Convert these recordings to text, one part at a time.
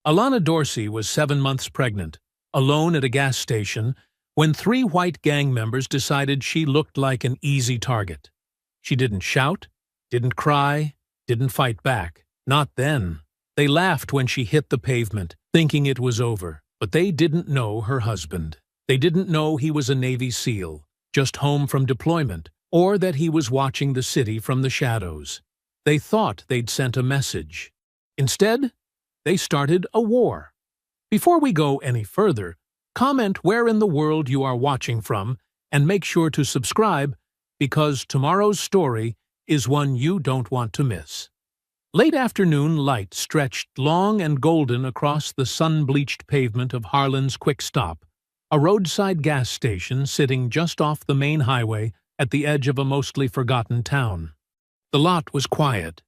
Alana Dorsey was 7 months pregnant, alone at a gas station, when 3 white gang members decided she looked like an easy target. She didn't shout, didn't cry, didn't fight back. Not then. They laughed when she hit the pavement, thinking it was over. But they didn't know her husband. They didn't know he was a Navy SEAL, just home from deployment, or that he was watching the city from the shadows. They thought they'd sent a message. Instead, they started a war. Before we go any further, comment where in the world you are watching from and make sure to subscribe because tomorrow's story is one you don't want to miss. Late afternoon light stretched long and golden across the sun-bleached pavement of Harlan's Quick Stop, a roadside gas station sitting just off the main highway at the edge of a mostly forgotten town. The lot was quiet,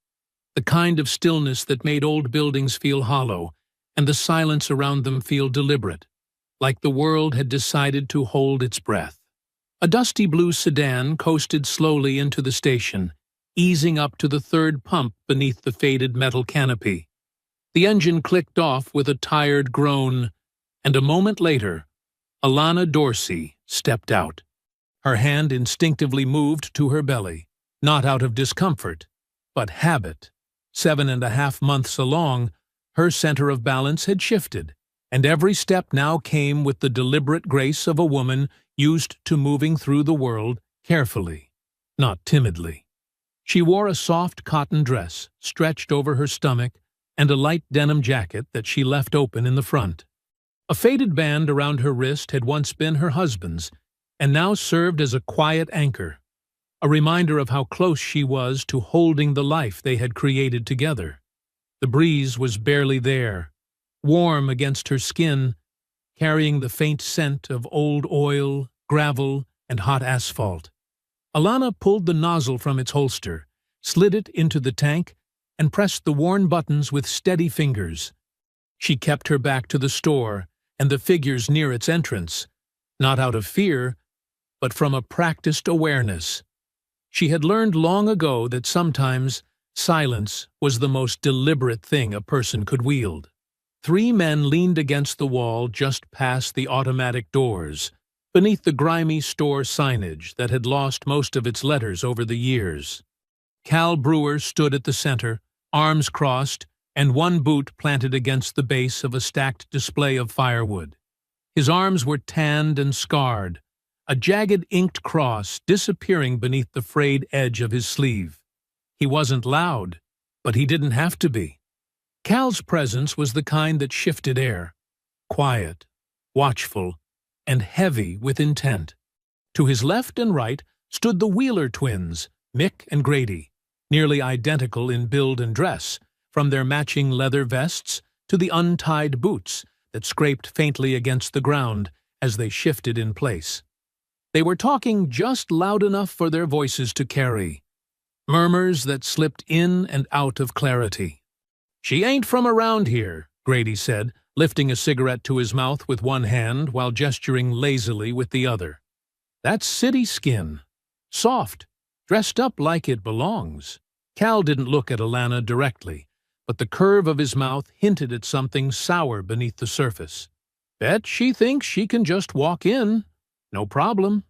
the kind of stillness that made old buildings feel hollow and the silence around them feel deliberate, like the world had decided to hold its breath. A dusty blue sedan coasted slowly into the station, easing up to the third pump beneath the faded metal canopy. The engine clicked off with a tired groan, and a moment later, Alana Dorsey stepped out. Her hand instinctively moved to her belly, not out of discomfort, but habit. 7.5 months along, her center of balance had shifted, and every step now came with the deliberate grace of a woman used to moving through the world carefully, not timidly. She wore a soft cotton dress stretched over her stomach and a light denim jacket that she left open in the front. A faded band around her wrist had once been her husband's and now served as a quiet anchor, a reminder of how close she was to holding the life they had created together. The breeze was barely there, warm against her skin, carrying the faint scent of old oil, gravel, and hot asphalt. Alana pulled the nozzle from its holster, slid it into the tank, and pressed the worn buttons with steady fingers. She kept her back to the store and the figures near its entrance, not out of fear, but from a practiced awareness. She had learned long ago that sometimes silence was the most deliberate thing a person could wield. 3 men leaned against the wall just past the automatic doors, beneath the grimy store signage that had lost most of its letters over the years. Cal Brewer stood at the center, arms crossed, and one boot planted against the base of a stacked display of firewood. His arms were tanned and scarred, a jagged inked cross disappearing beneath the frayed edge of his sleeve. He wasn't loud, but he didn't have to be. Cal's presence was the kind that shifted air, quiet, watchful, and heavy with intent. To his left and right stood the Wheeler twins, Mick and Grady, nearly identical in build and dress, from their matching leather vests to the untied boots that scraped faintly against the ground as they shifted in place. They were talking just loud enough for their voices to carry, murmurs that slipped in and out of clarity. "She ain't from around here," Grady said, lifting a cigarette to his mouth with one hand while gesturing lazily with the other. "That's city skin. Soft, dressed up like it belongs." Cal didn't look at Alana directly, but the curve of his mouth hinted at something sour beneath the surface. "Bet she thinks she can just walk in. No problem.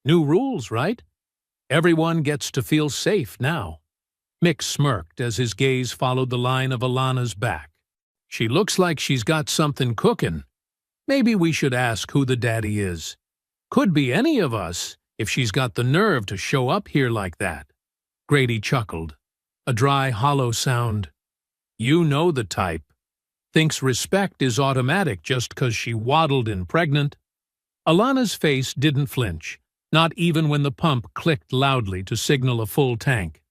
New rules, right? Everyone gets to feel safe now." Mick smirked as his gaze followed the line of Alana's back. "She looks like she's got something cooking. Maybe we should ask who the daddy is. Could be any of us if she's got the nerve to show up here like that." Grady chuckled, a dry, hollow sound. "You know the type. Thinks respect is automatic just 'cause she waddled in pregnant." Alana's face didn't flinch, not even when the pump clicked loudly to signal a full tank.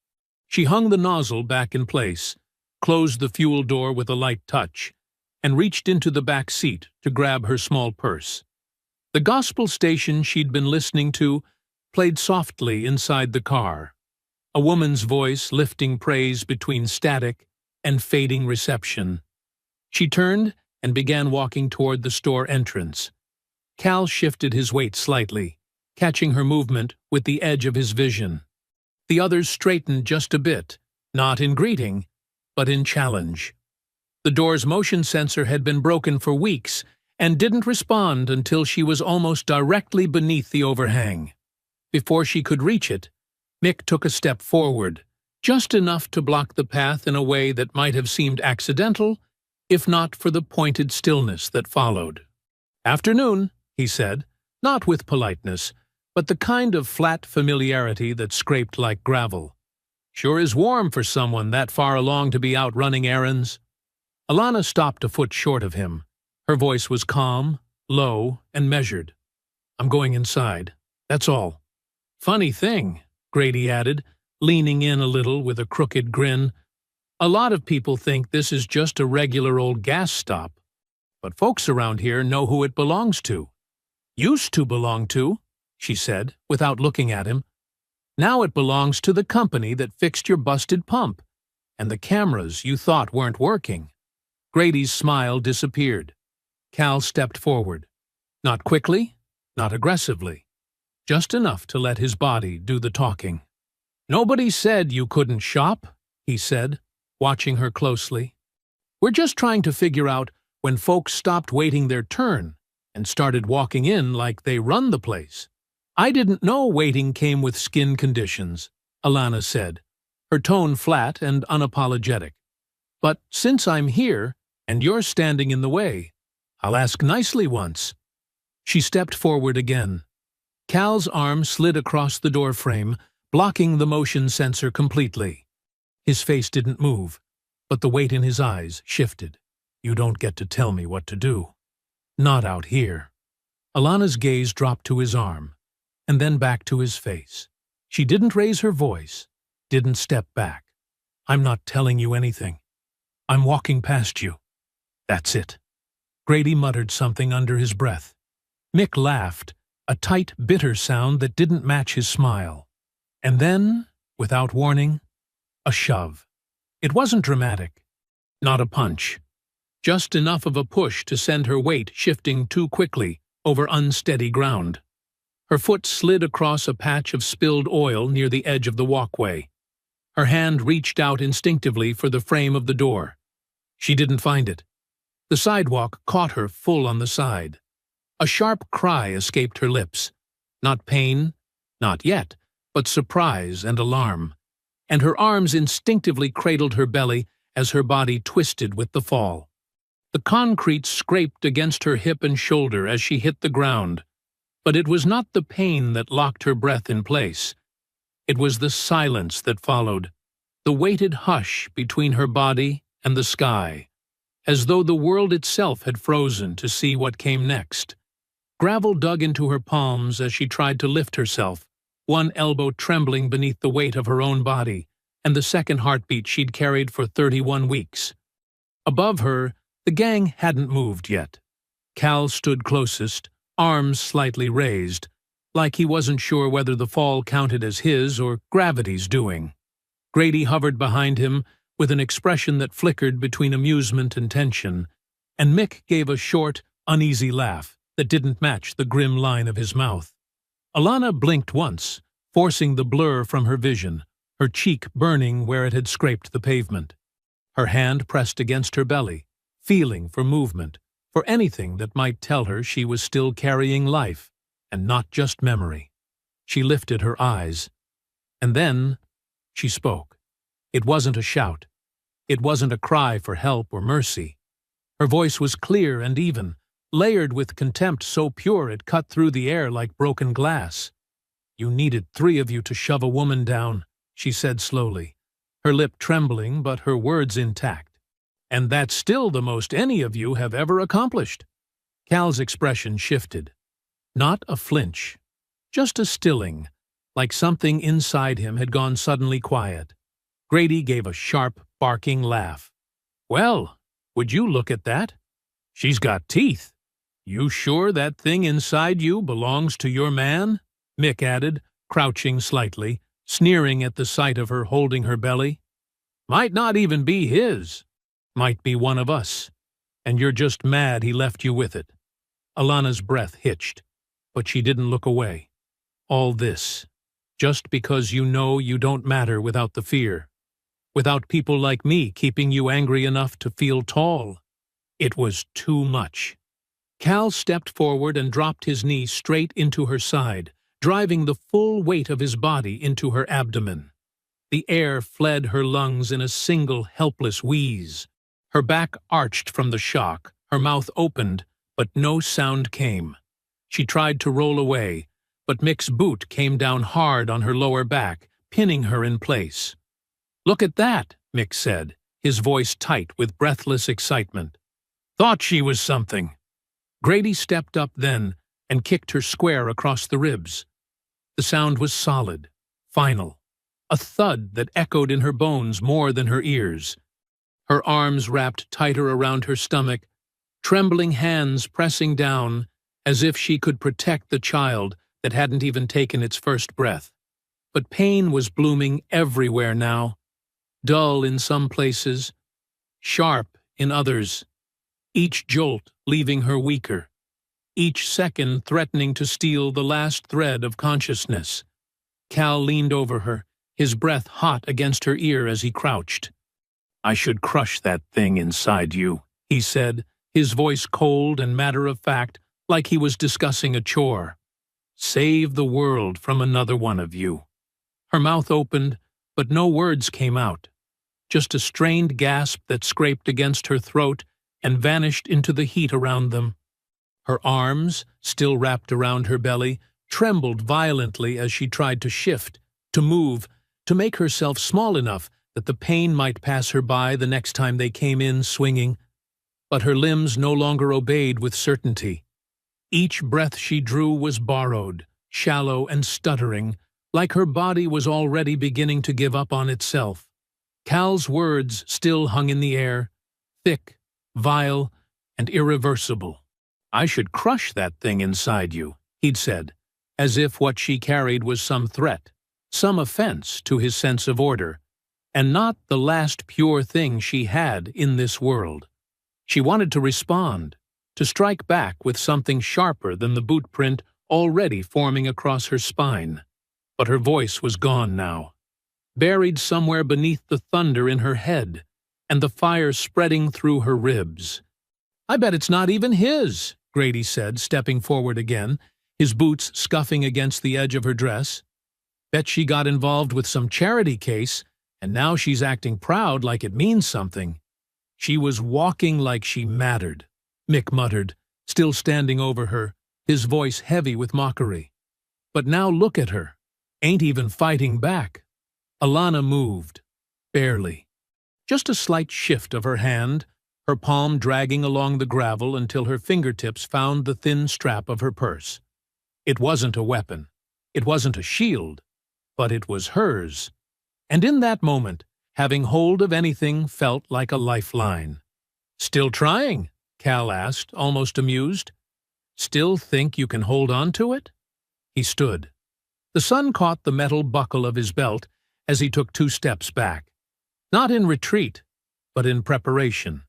She hung the nozzle back in place, closed the fuel door with a light touch, and reached into the back seat to grab her small purse. The gospel station she'd been listening to played softly inside the car, a woman's voice lifting praise between static and fading reception. She turned and began walking toward the store entrance. Cal shifted his weight slightly, catching her movement with the edge of his vision. The others straightened just a bit, not in greeting, but in challenge. The door's motion sensor had been broken for weeks and didn't respond until she was almost directly beneath the overhang. Before she could reach it, Mick took a step forward, just enough to block the path in a way that might have seemed accidental, if not for the pointed stillness that followed. "Afternoon," he said, not with politeness, but the kind of flat familiarity that scraped like gravel. "Sure is warm for someone that far along to be out running errands." Alana stopped a foot short of him. Her voice was calm, low, and measured. "I'm going inside. That's all." "Funny thing," Grady added, leaning in a little with a crooked grin. "A lot of people think this is just a regular old gas stop, but folks around here know who it belongs to." "Used to belong to," she said, without looking at him. "Now it belongs to the company that fixed your busted pump, and the cameras you thought weren't working." Grady's smile disappeared. Cal stepped forward. Not quickly, not aggressively. Just enough to let his body do the talking. "Nobody said you couldn't shop," he said, watching her closely. "We're just trying to figure out when folks stopped waiting their turn and started walking in like they run the place." "I didn't know waiting came with skin conditions," Alana said, her tone flat and unapologetic. "But since I'm here, and you're standing in the way, I'll ask nicely once." She stepped forward again. Cal's arm slid across the doorframe, blocking the motion sensor completely. His face didn't move, but the weight in his eyes shifted. "You don't get to tell me what to do. Not out here." Alana's gaze dropped to his arm, and then back to his face. She didn't raise her voice, didn't step back. "I'm not telling you anything. I'm walking past you. That's it." Grady muttered something under his breath. Mick laughed, a tight, bitter sound that didn't match his smile. And then, without warning, a shove. It wasn't dramatic. Not a punch. Just enough of a push to send her weight shifting too quickly over unsteady ground. Her foot slid across a patch of spilled oil near the edge of the walkway. Her hand reached out instinctively for the frame of the door. She didn't find it. The sidewalk caught her full on the side. A sharp cry escaped her lips. Not pain, not yet, but surprise and alarm. And her arms instinctively cradled her belly as her body twisted with the fall. The concrete scraped against her hip and shoulder as she hit the ground. But it was not the pain that locked her breath in place. It was the silence that followed, the weighted hush between her body and the sky, as though the world itself had frozen to see what came next. Gravel dug into her palms as she tried to lift herself, one elbow trembling beneath the weight of her own body and the second heartbeat she'd carried for 31 weeks. Above her, the gang hadn't moved yet. Cal stood closest, arms slightly raised, like he wasn't sure whether the fall counted as his or gravity's doing. Grady hovered behind him with an expression that flickered between amusement and tension, and Mick gave a short, uneasy laugh that didn't match the grim line of his mouth. Alana blinked once, forcing the blur from her vision, her cheek burning where it had scraped the pavement. Her hand pressed against her belly, feeling for movement, for anything that might tell her she was still carrying life, and not just memory. She lifted her eyes. And then she spoke. It wasn't a shout. It wasn't a cry for help or mercy. Her voice was clear and even, layered with contempt so pure it cut through the air like broken glass. "You needed 3 of you to shove a woman down," she said slowly, her lip trembling but her words intact. "And that's still the most any of you have ever accomplished." Cal's expression shifted. Not a flinch, just a stilling, like something inside him had gone suddenly quiet. Grady gave a sharp, barking laugh. "Well, would you look at that? She's got teeth. You sure that thing inside you belongs to your man?" Mick added, crouching slightly, sneering at the sight of her holding her belly. "Might not even be his. Might be one of us. And you're just mad he left you with it." Alana's breath hitched, but she didn't look away. "All this, just because you know you don't matter without the fear. without people like me keeping you angry enough to feel tall. It was too much. Cal stepped forward and dropped his knee straight into her side, driving the full weight of his body into her abdomen. The air fled her lungs in a single helpless wheeze. Her back arched from the shock, her mouth opened, but no sound came. She tried to roll away, but Mick's boot came down hard on her lower back, pinning her in place. "Look at that," Mick said, his voice tight with breathless excitement. "Thought she was something." Grady stepped up then and kicked her square across the ribs. The sound was solid, final, a thud that echoed in her bones more than her ears. Her arms wrapped tighter around her stomach, trembling hands pressing down as if she could protect the child that hadn't even taken its first breath. But pain was blooming everywhere now, dull in some places, sharp in others, each jolt leaving her weaker, each second threatening to steal the last thread of consciousness. Cal leaned over her, his breath hot against her ear as he crouched. "I should crush that thing inside you," he said, his voice cold and matter-of-fact, like he was discussing a chore. "Save the world from another one of you." Her mouth opened, but no words came out. Just a strained gasp that scraped against her throat and vanished into the heat around them. Her arms, still wrapped around her belly, trembled violently as she tried to shift, to move, to make herself small enough that the pain might pass her by the next time they came in swinging. But her limbs no longer obeyed with certainty. Each breath she drew was borrowed, shallow and stuttering, like her body was already beginning to give up on itself. Cal's words still hung in the air, thick, vile, and irreversible. "I should crush that thing inside you," he'd said, as if what she carried was some threat, some offense to his sense of order, and not the last pure thing she had in this world. She wanted to respond, to strike back with something sharper than the boot print already forming across her spine. But her voice was gone now, buried somewhere beneath the thunder in her head and the fire spreading through her ribs. "I bet it's not even his," Grady said, stepping forward again, his boots scuffing against the edge of her dress. "Bet she got involved with some charity case, and now she's acting proud like it means something." "She was walking like she mattered," Mick muttered, still standing over her, his voice heavy with mockery. "But now look at her. Ain't even fighting back." Alana moved, barely. Just a slight shift of her hand, her palm dragging along the gravel until her fingertips found the thin strap of her purse. It wasn't a weapon. It wasn't a shield. But it was hers. And in that moment, having hold of anything felt like a lifeline. "Still trying?" Cal asked, almost amused. "Still think you can hold on to it?" He stood. The sun caught the metal buckle of his belt as he took 2 steps back. Not in retreat, but in preparation.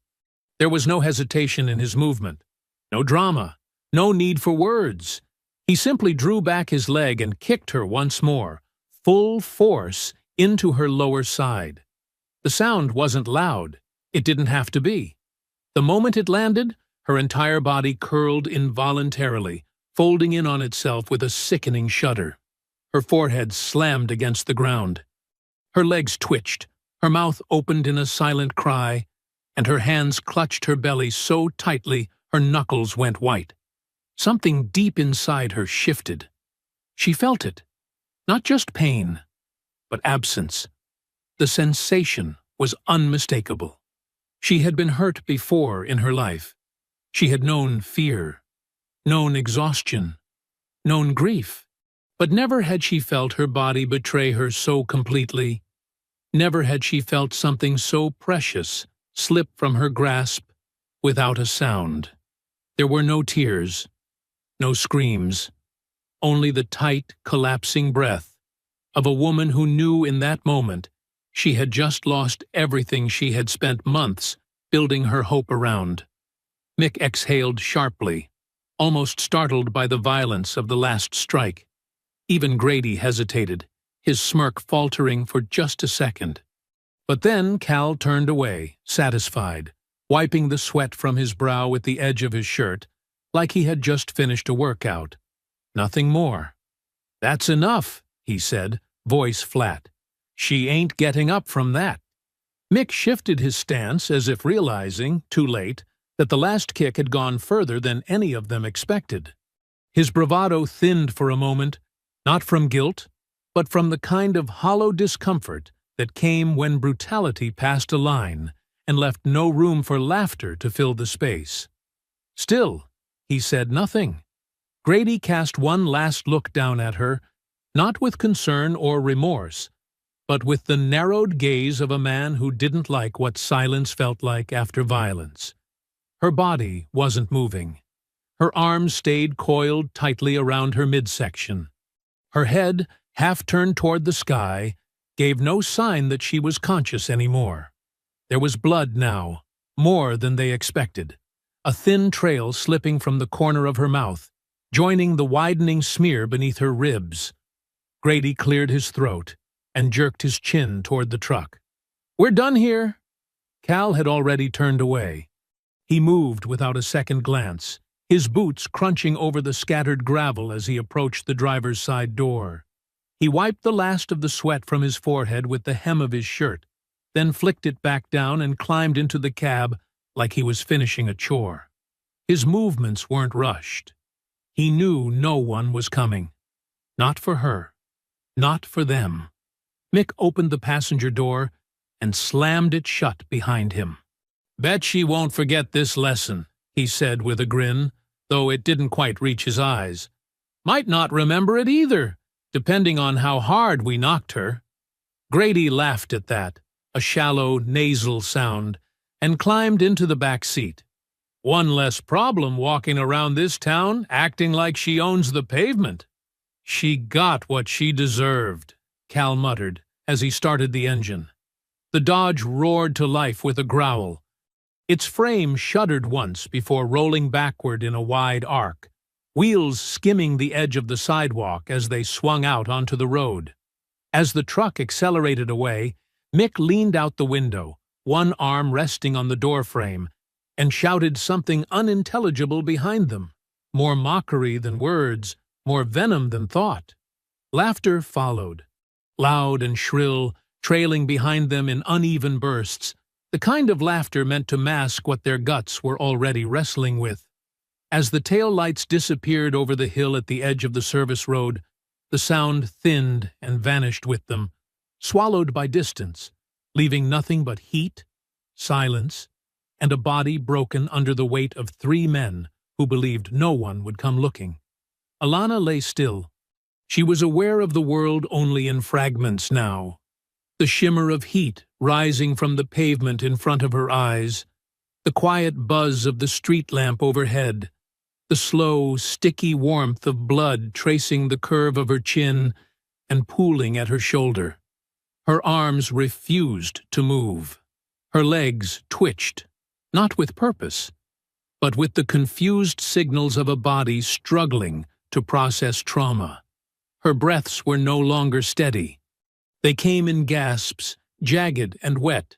There was no hesitation in his movement, no drama, no need for words. He simply drew back his leg and kicked her once more, full force, into her lower side. The sound wasn't loud. It didn't have to be. The moment it landed, her entire body curled involuntarily, folding in on itself with a sickening shudder. Her forehead slammed against the ground. Her legs twitched, her mouth opened in a silent cry, and her hands clutched her belly so tightly her knuckles went white. Something deep inside her shifted. She felt it. Not just pain, but absence. The sensation was unmistakable. She had been hurt before in her life. She had known fear, known exhaustion, known grief. But never had she felt her body betray her so completely. Never had she felt something so precious slip from her grasp without a sound. There were no tears, no screams, only the tight, collapsing breath of a woman who knew in that moment she had just lost everything she had spent months building her hope around. Mick exhaled sharply, almost startled by the violence of the last strike. Even Grady hesitated, his smirk faltering for just a second. But then Cal turned away, satisfied, wiping the sweat from his brow with the edge of his shirt, like he had just finished a workout. Nothing more. "That's enough," he said, voice flat. "She ain't getting up from that." Mick shifted his stance as if realizing, too late, that the last kick had gone further than any of them expected. His bravado thinned for a moment, not from guilt, but from the kind of hollow discomfort that came when brutality passed a line and left no room for laughter to fill the space. Still, he said nothing. Grady cast one last look down at her, not with concern or remorse, but with the narrowed gaze of a man who didn't like what silence felt like after violence. Her body wasn't moving. Her arms stayed coiled tightly around her midsection. Her head, half turned toward the sky, gave no sign that she was conscious anymore. There was blood now, more than they expected, a thin trail slipping from the corner of her mouth, joining the widening smear beneath her ribs. Grady cleared his throat and jerked his chin toward the truck. "We're done here." Cal had already turned away. He moved without a second glance, his boots crunching over the scattered gravel as he approached the driver's side door. He wiped the last of the sweat from his forehead with the hem of his shirt, then flicked it back down and climbed into the cab like he was finishing a chore. His movements weren't rushed. He knew no one was coming. Not for her. Not for them. Mick opened the passenger door and slammed it shut behind him. "Bet she won't forget this lesson," he said with a grin, though it didn't quite reach his eyes. "Might not remember it either, depending on how hard we knocked her." Grady laughed at that, a shallow, nasal sound, and climbed into the back seat. "One less problem walking around this town acting like she owns the pavement." "She got what she deserved," Cal muttered as he started the engine. The Dodge roared to life with a growl. Its frame shuddered once before rolling backward in a wide arc, wheels skimming the edge of the sidewalk as they swung out onto the road. As the truck accelerated away, Mick leaned out the window, one arm resting on the doorframe, and shouted something unintelligible behind them, more mockery than words, more venom than thought. Laughter followed, loud and shrill, trailing behind them in uneven bursts, the kind of laughter meant to mask what their guts were already wrestling with. As the tail lights disappeared over the hill at the edge of the service road, the sound thinned and vanished with them, swallowed by distance, leaving nothing but heat, silence, and a body broken under the weight of 3 men who believed no one would come looking. Alana lay still. She was aware of the world only in fragments now. The shimmer of heat rising from the pavement in front of her eyes, the quiet buzz of the street lamp overhead, the slow, sticky warmth of blood tracing the curve of her chin and pooling at her shoulder. Her arms refused to move. Her legs twitched, not with purpose, but with the confused signals of a body struggling to process trauma. Her breaths were no longer steady. They came in gasps, jagged and wet,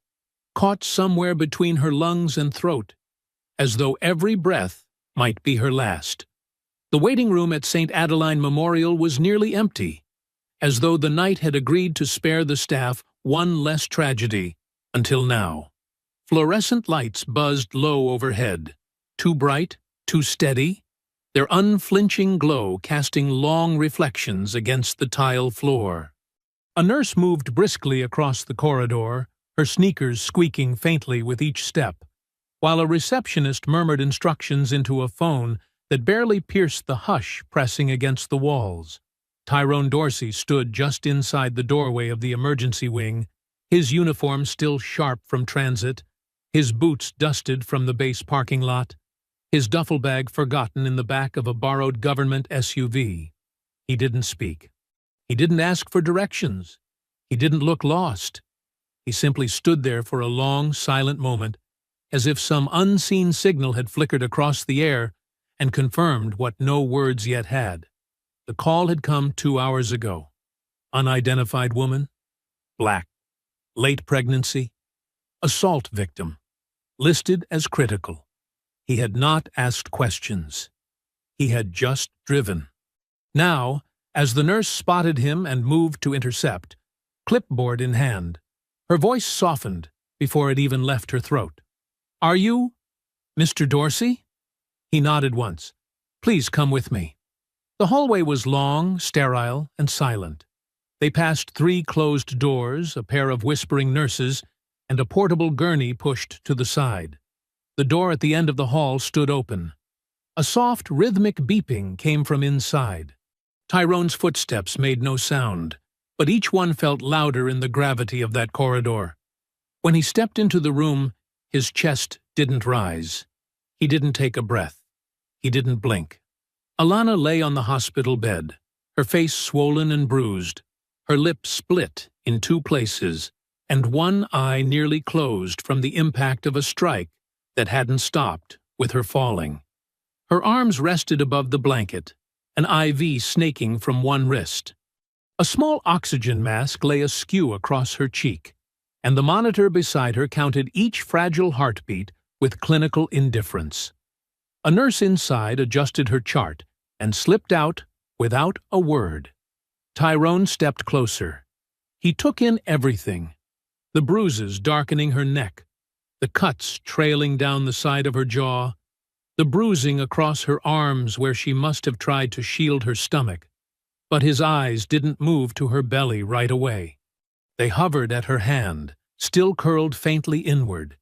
caught somewhere between her lungs and throat, as though every breath might be her last. The waiting room at St. Adeline Memorial was nearly empty, as though the night had agreed to spare the staff one less tragedy, until now. Fluorescent lights buzzed low overhead, too bright, too steady, their unflinching glow casting long reflections against the tile floor. A nurse moved briskly across the corridor, her sneakers squeaking faintly with each step, while a receptionist murmured instructions into a phone that barely pierced the hush pressing against the walls. Tyrone Dorsey stood just inside the doorway of the emergency wing, his uniform still sharp from transit, his boots dusted from the base parking lot, his duffel bag forgotten in the back of a borrowed government SUV. He didn't speak. He didn't ask for directions. He didn't look lost. He simply stood there for a long, silent moment, as if some unseen signal had flickered across the air and confirmed what no words yet had. The call had come 2 hours ago. Unidentified woman, black. late pregnancy, assault victim, listed as critical. He had not asked questions. He had just driven. Now, as the nurse spotted him and moved to intercept, clipboard in hand, her voice softened before it even left her throat. "Are you Mr. Dorsey?" He nodded once. "Please come with me." The hallway was long, sterile, and silent. They passed 3 closed doors, a pair of whispering nurses, and a portable gurney pushed to the side. The door at the end of the hall stood open. A soft, rhythmic beeping came from inside. Tyrone's footsteps made no sound, but each one felt louder in the gravity of that corridor. When he stepped into the room, his chest didn't rise. He didn't take a breath. He didn't blink. Alana lay on the hospital bed, her face swollen and bruised, her lip split in 2 places, and one eye nearly closed from the impact of a strike that hadn't stopped with her falling. Her arms rested above the blanket, an IV snaking from one wrist. A small oxygen mask lay askew across her cheek, and the monitor beside her counted each fragile heartbeat with clinical indifference. A nurse inside adjusted her chart and slipped out without a word. Tyrone stepped closer. He took in everything: the bruises darkening her neck, the cuts trailing down the side of her jaw, the bruising across her arms where she must have tried to shield her stomach. But his eyes didn't move to her belly right away. They hovered at her hand, still curled faintly inward,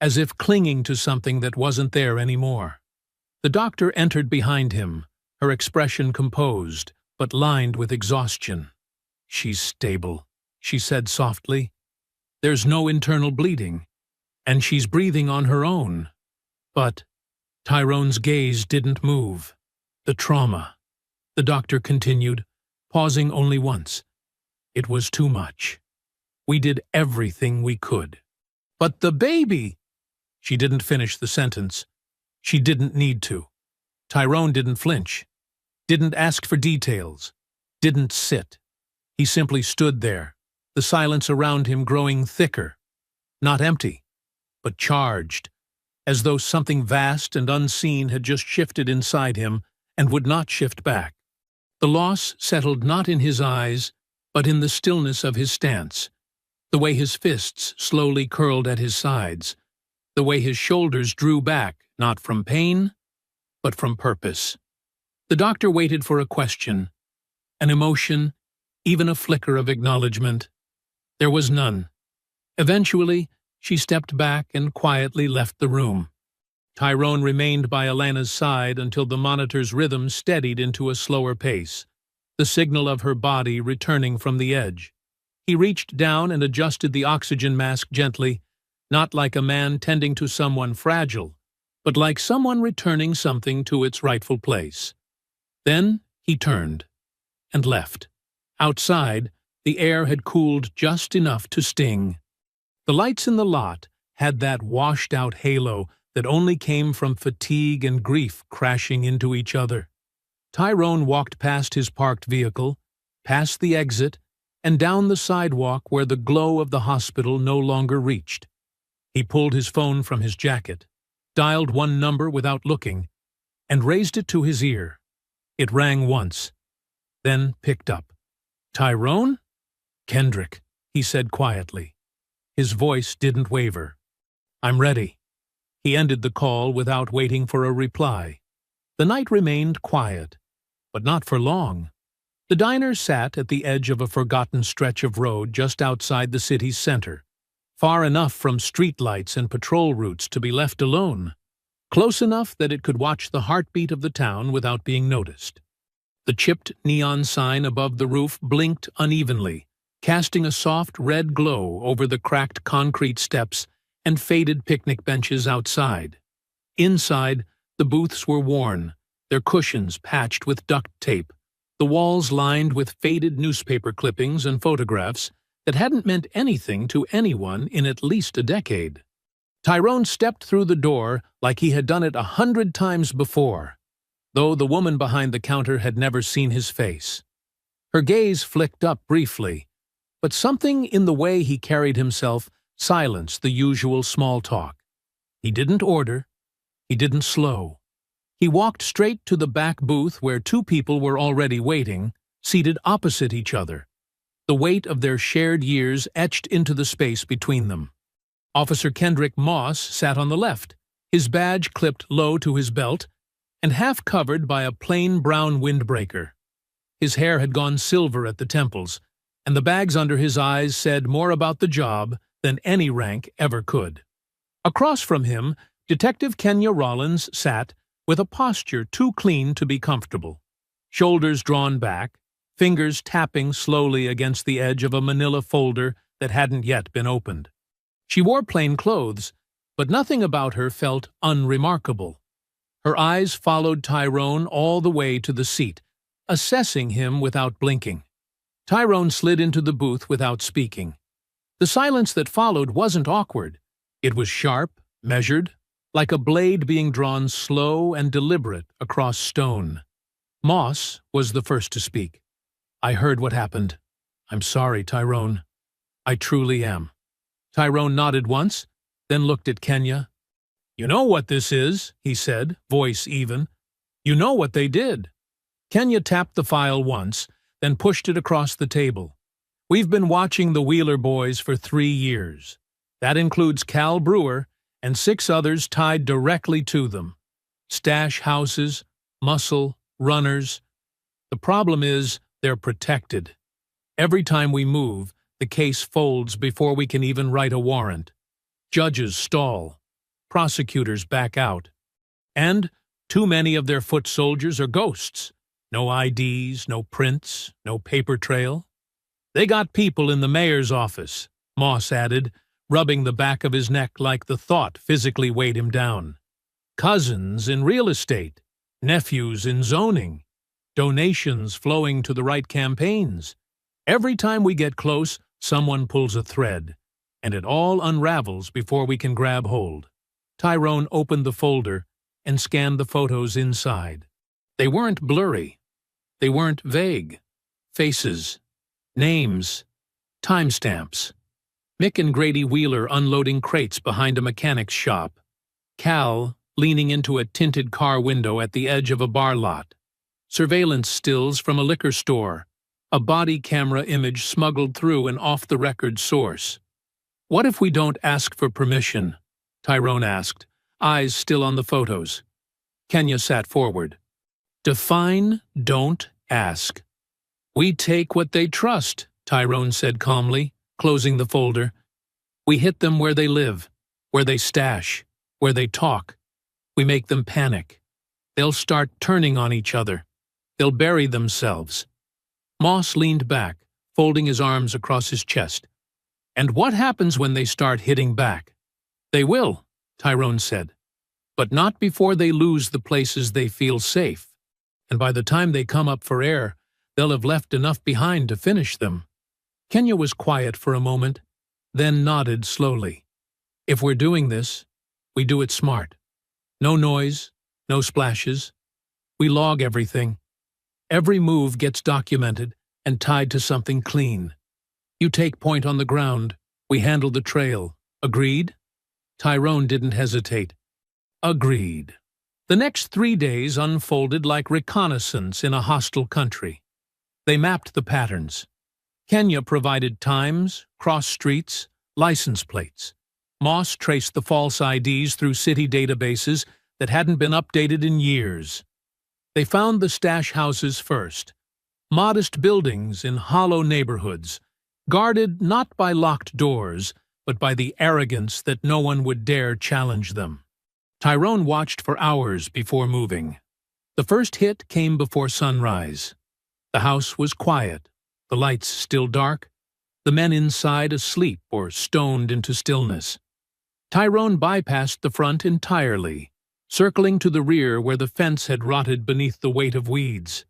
as if clinging to something that wasn't there anymore. The doctor entered behind him, her expression composed, but lined with exhaustion. "She's stable," she said softly. "There's no internal bleeding, and she's breathing on her own." But Tyrone's gaze didn't move. "The trauma," the doctor continued, pausing only once. "It was too much. We did everything we could." "But the baby!" She didn't finish the sentence. She didn't need to. Tyrone didn't flinch, didn't ask for details, didn't sit. He simply stood there, the silence around him growing thicker, not empty, but charged, as though something vast and unseen had just shifted inside him and would not shift back. The loss settled not in his eyes, but in the stillness of his stance, the way his fists slowly curled at his sides, the way his shoulders drew back, not from pain, but from purpose. The doctor waited for a question, an emotion, even a flicker of acknowledgement. There was none. Eventually, she stepped back and quietly left the room. Tyrone remained by Alana's side until the monitor's rhythm steadied into a slower pace, the signal of her body returning from the edge. He reached down and adjusted the oxygen mask gently, not like a man tending to someone fragile, but like someone returning something to its rightful place. Then he turned and left. Outside, the air had cooled just enough to sting. The lights in the lot had that washed-out halo that only came from fatigue and grief crashing into each other. Tyrone walked past his parked vehicle, past the exit, and down the sidewalk where the glow of the hospital no longer reached. He pulled his phone from his jacket, dialed one number without looking, and raised it to his ear. It rang once, then picked up. "Tyrone?" "Kendrick," he said quietly. His voice didn't waver. "I'm ready." He ended the call without waiting for a reply. The night remained quiet, but not for long. The diner sat at the edge of a forgotten stretch of road just outside the city's center, far enough from streetlights and patrol routes to be left alone, close enough that it could watch the heartbeat of the town without being noticed. The chipped neon sign above the roof blinked unevenly, casting a soft red glow over the cracked concrete steps and faded picnic benches outside. Inside, the booths were worn, their cushions patched with duct tape, the walls lined with faded newspaper clippings and photographs that hadn't meant anything to anyone in at least a decade. Tyrone stepped through the door like he had done it 100 times before, though the woman behind the counter had never seen his face. Her gaze flicked up briefly, but something in the way he carried himself silenced the usual small talk. He didn't order. He didn't slow. He walked straight to the back booth where two people were already waiting, seated opposite each other, the weight of their shared years etched into the space between them. Officer Kendrick Moss sat on the left, his badge clipped low to his belt and half covered by a plain brown windbreaker. His hair had gone silver at the temples, and the bags under his eyes said more about the job than any rank ever could. Across from him, Detective Kenya Rollins sat with a posture too clean to be comfortable, shoulders drawn back, fingers tapping slowly against the edge of a manila folder that hadn't yet been opened. She wore plain clothes, but nothing about her felt unremarkable. Her eyes followed Tyrone all the way to the seat, assessing him without blinking. Tyrone slid into the booth without speaking. The silence that followed wasn't awkward. It was sharp, measured, like a blade being drawn slow and deliberate across stone. Moss was the first to speak. "I heard what happened. I'm sorry, Tyrone. I truly am." Tyrone nodded once, then looked at Kenya. "You know what this is," he said, voice even. "You know what they did." Kenya tapped the file once, then pushed it across the table. "We've been watching the Wheeler boys for 3 years. That includes Cal Brewer and 6 others tied directly to them. Stash houses, muscle, runners. The problem is they're protected. Every time we move, the case folds before we can even write a warrant. Judges stall. Prosecutors back out. And too many of their foot soldiers are ghosts. No IDs, no prints, no paper trail. They got people in the mayor's office," Moss added, rubbing the back of his neck like the thought physically weighed him down. "Cousins in real estate, nephews in zoning, donations flowing to the right campaigns. Every time we get close, someone pulls a thread, and it all unravels before we can grab hold." Tyrone opened the folder and scanned the photos inside. They weren't blurry. They weren't vague. Faces, names, timestamps. Mick and Grady Wheeler unloading crates behind a mechanic's shop. Cal leaning into a tinted car window at the edge of a bar lot. Surveillance stills from a liquor store. A body camera image smuggled through an off-the-record source. "What if we don't ask for permission?" Tyrone asked, eyes still on the photos. Kenya sat forward. "Define don't ask." "We take what they trust," Tyrone said calmly, closing the folder. "We hit them where they live, where they stash, where they talk. We make them panic. They'll start turning on each other. They'll bury themselves." Moss leaned back, folding his arms across his chest. "And what happens when they start hitting back?" "They will," Tyrone said. "But not before they lose the places they feel safe. And by the time they come up for air, they'll have left enough behind to finish them." Kenya was quiet for a moment, then nodded slowly. "If we're doing this, we do it smart. No noise, no splashes. We log everything. Every move gets documented and tied to something clean. You take point on the ground, we handle the trail. Agreed?" Tyrone didn't hesitate. "Agreed." The next 3 days unfolded like reconnaissance in a hostile country. They mapped the patterns. Kenya provided times, cross streets, license plates. Moss traced the false IDs through city databases that hadn't been updated in years. They found the stash houses first. Modest buildings in hollow neighborhoods, guarded not by locked doors, but by the arrogance that no one would dare challenge them. Tyrone watched for hours before moving. The first hit came before sunrise. The house was quiet, the lights still dark, the men inside asleep or stoned into stillness. Tyrone bypassed the front entirely, circling to the rear where the fence had rotted beneath the weight of weeds.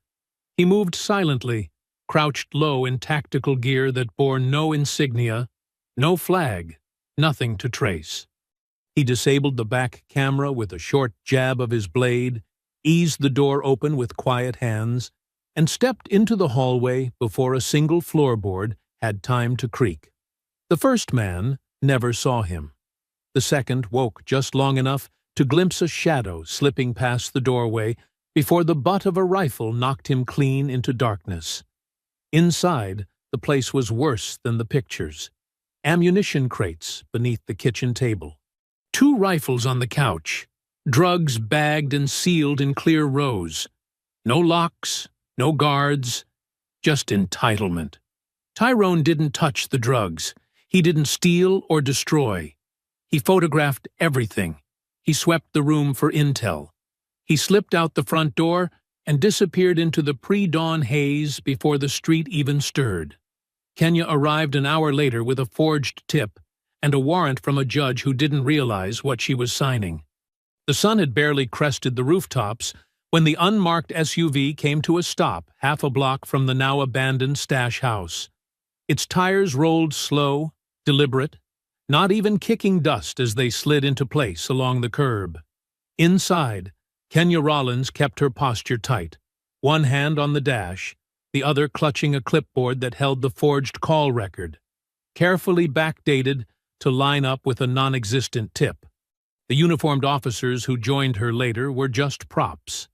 He moved silently, crouched low in tactical gear that bore no insignia, no flag, nothing to trace. He disabled the back camera with a short jab of his blade, eased the door open with quiet hands, and stepped into the hallway before a single floorboard had time to creak. The first man never saw him. The second woke just long enough to glimpse a shadow slipping past the doorway before the butt of a rifle knocked him clean into darkness. Inside, the place was worse than the pictures. Ammunition crates beneath the kitchen table. 2 rifles on the couch. Drugs bagged and sealed in clear rows. No locks, no guards, just entitlement. Tyrone didn't touch the drugs. He didn't steal or destroy. He photographed everything. He swept the room for intel. He slipped out the front door and disappeared into the pre-dawn haze before the street even stirred. Kenya arrived an hour later with a forged tip and a warrant from a judge who didn't realize what she was signing. The sun had barely crested the rooftops when the unmarked SUV came to a stop half a block from the now-abandoned stash house. Its tires rolled slow, deliberate, not even kicking dust as they slid into place along the curb. Inside, Kenya Rollins kept her posture tight, one hand on the dash, the other clutching a clipboard that held the forged call record, carefully backdated to line up with a non-existent tip. The uniformed officers who joined her later were just props.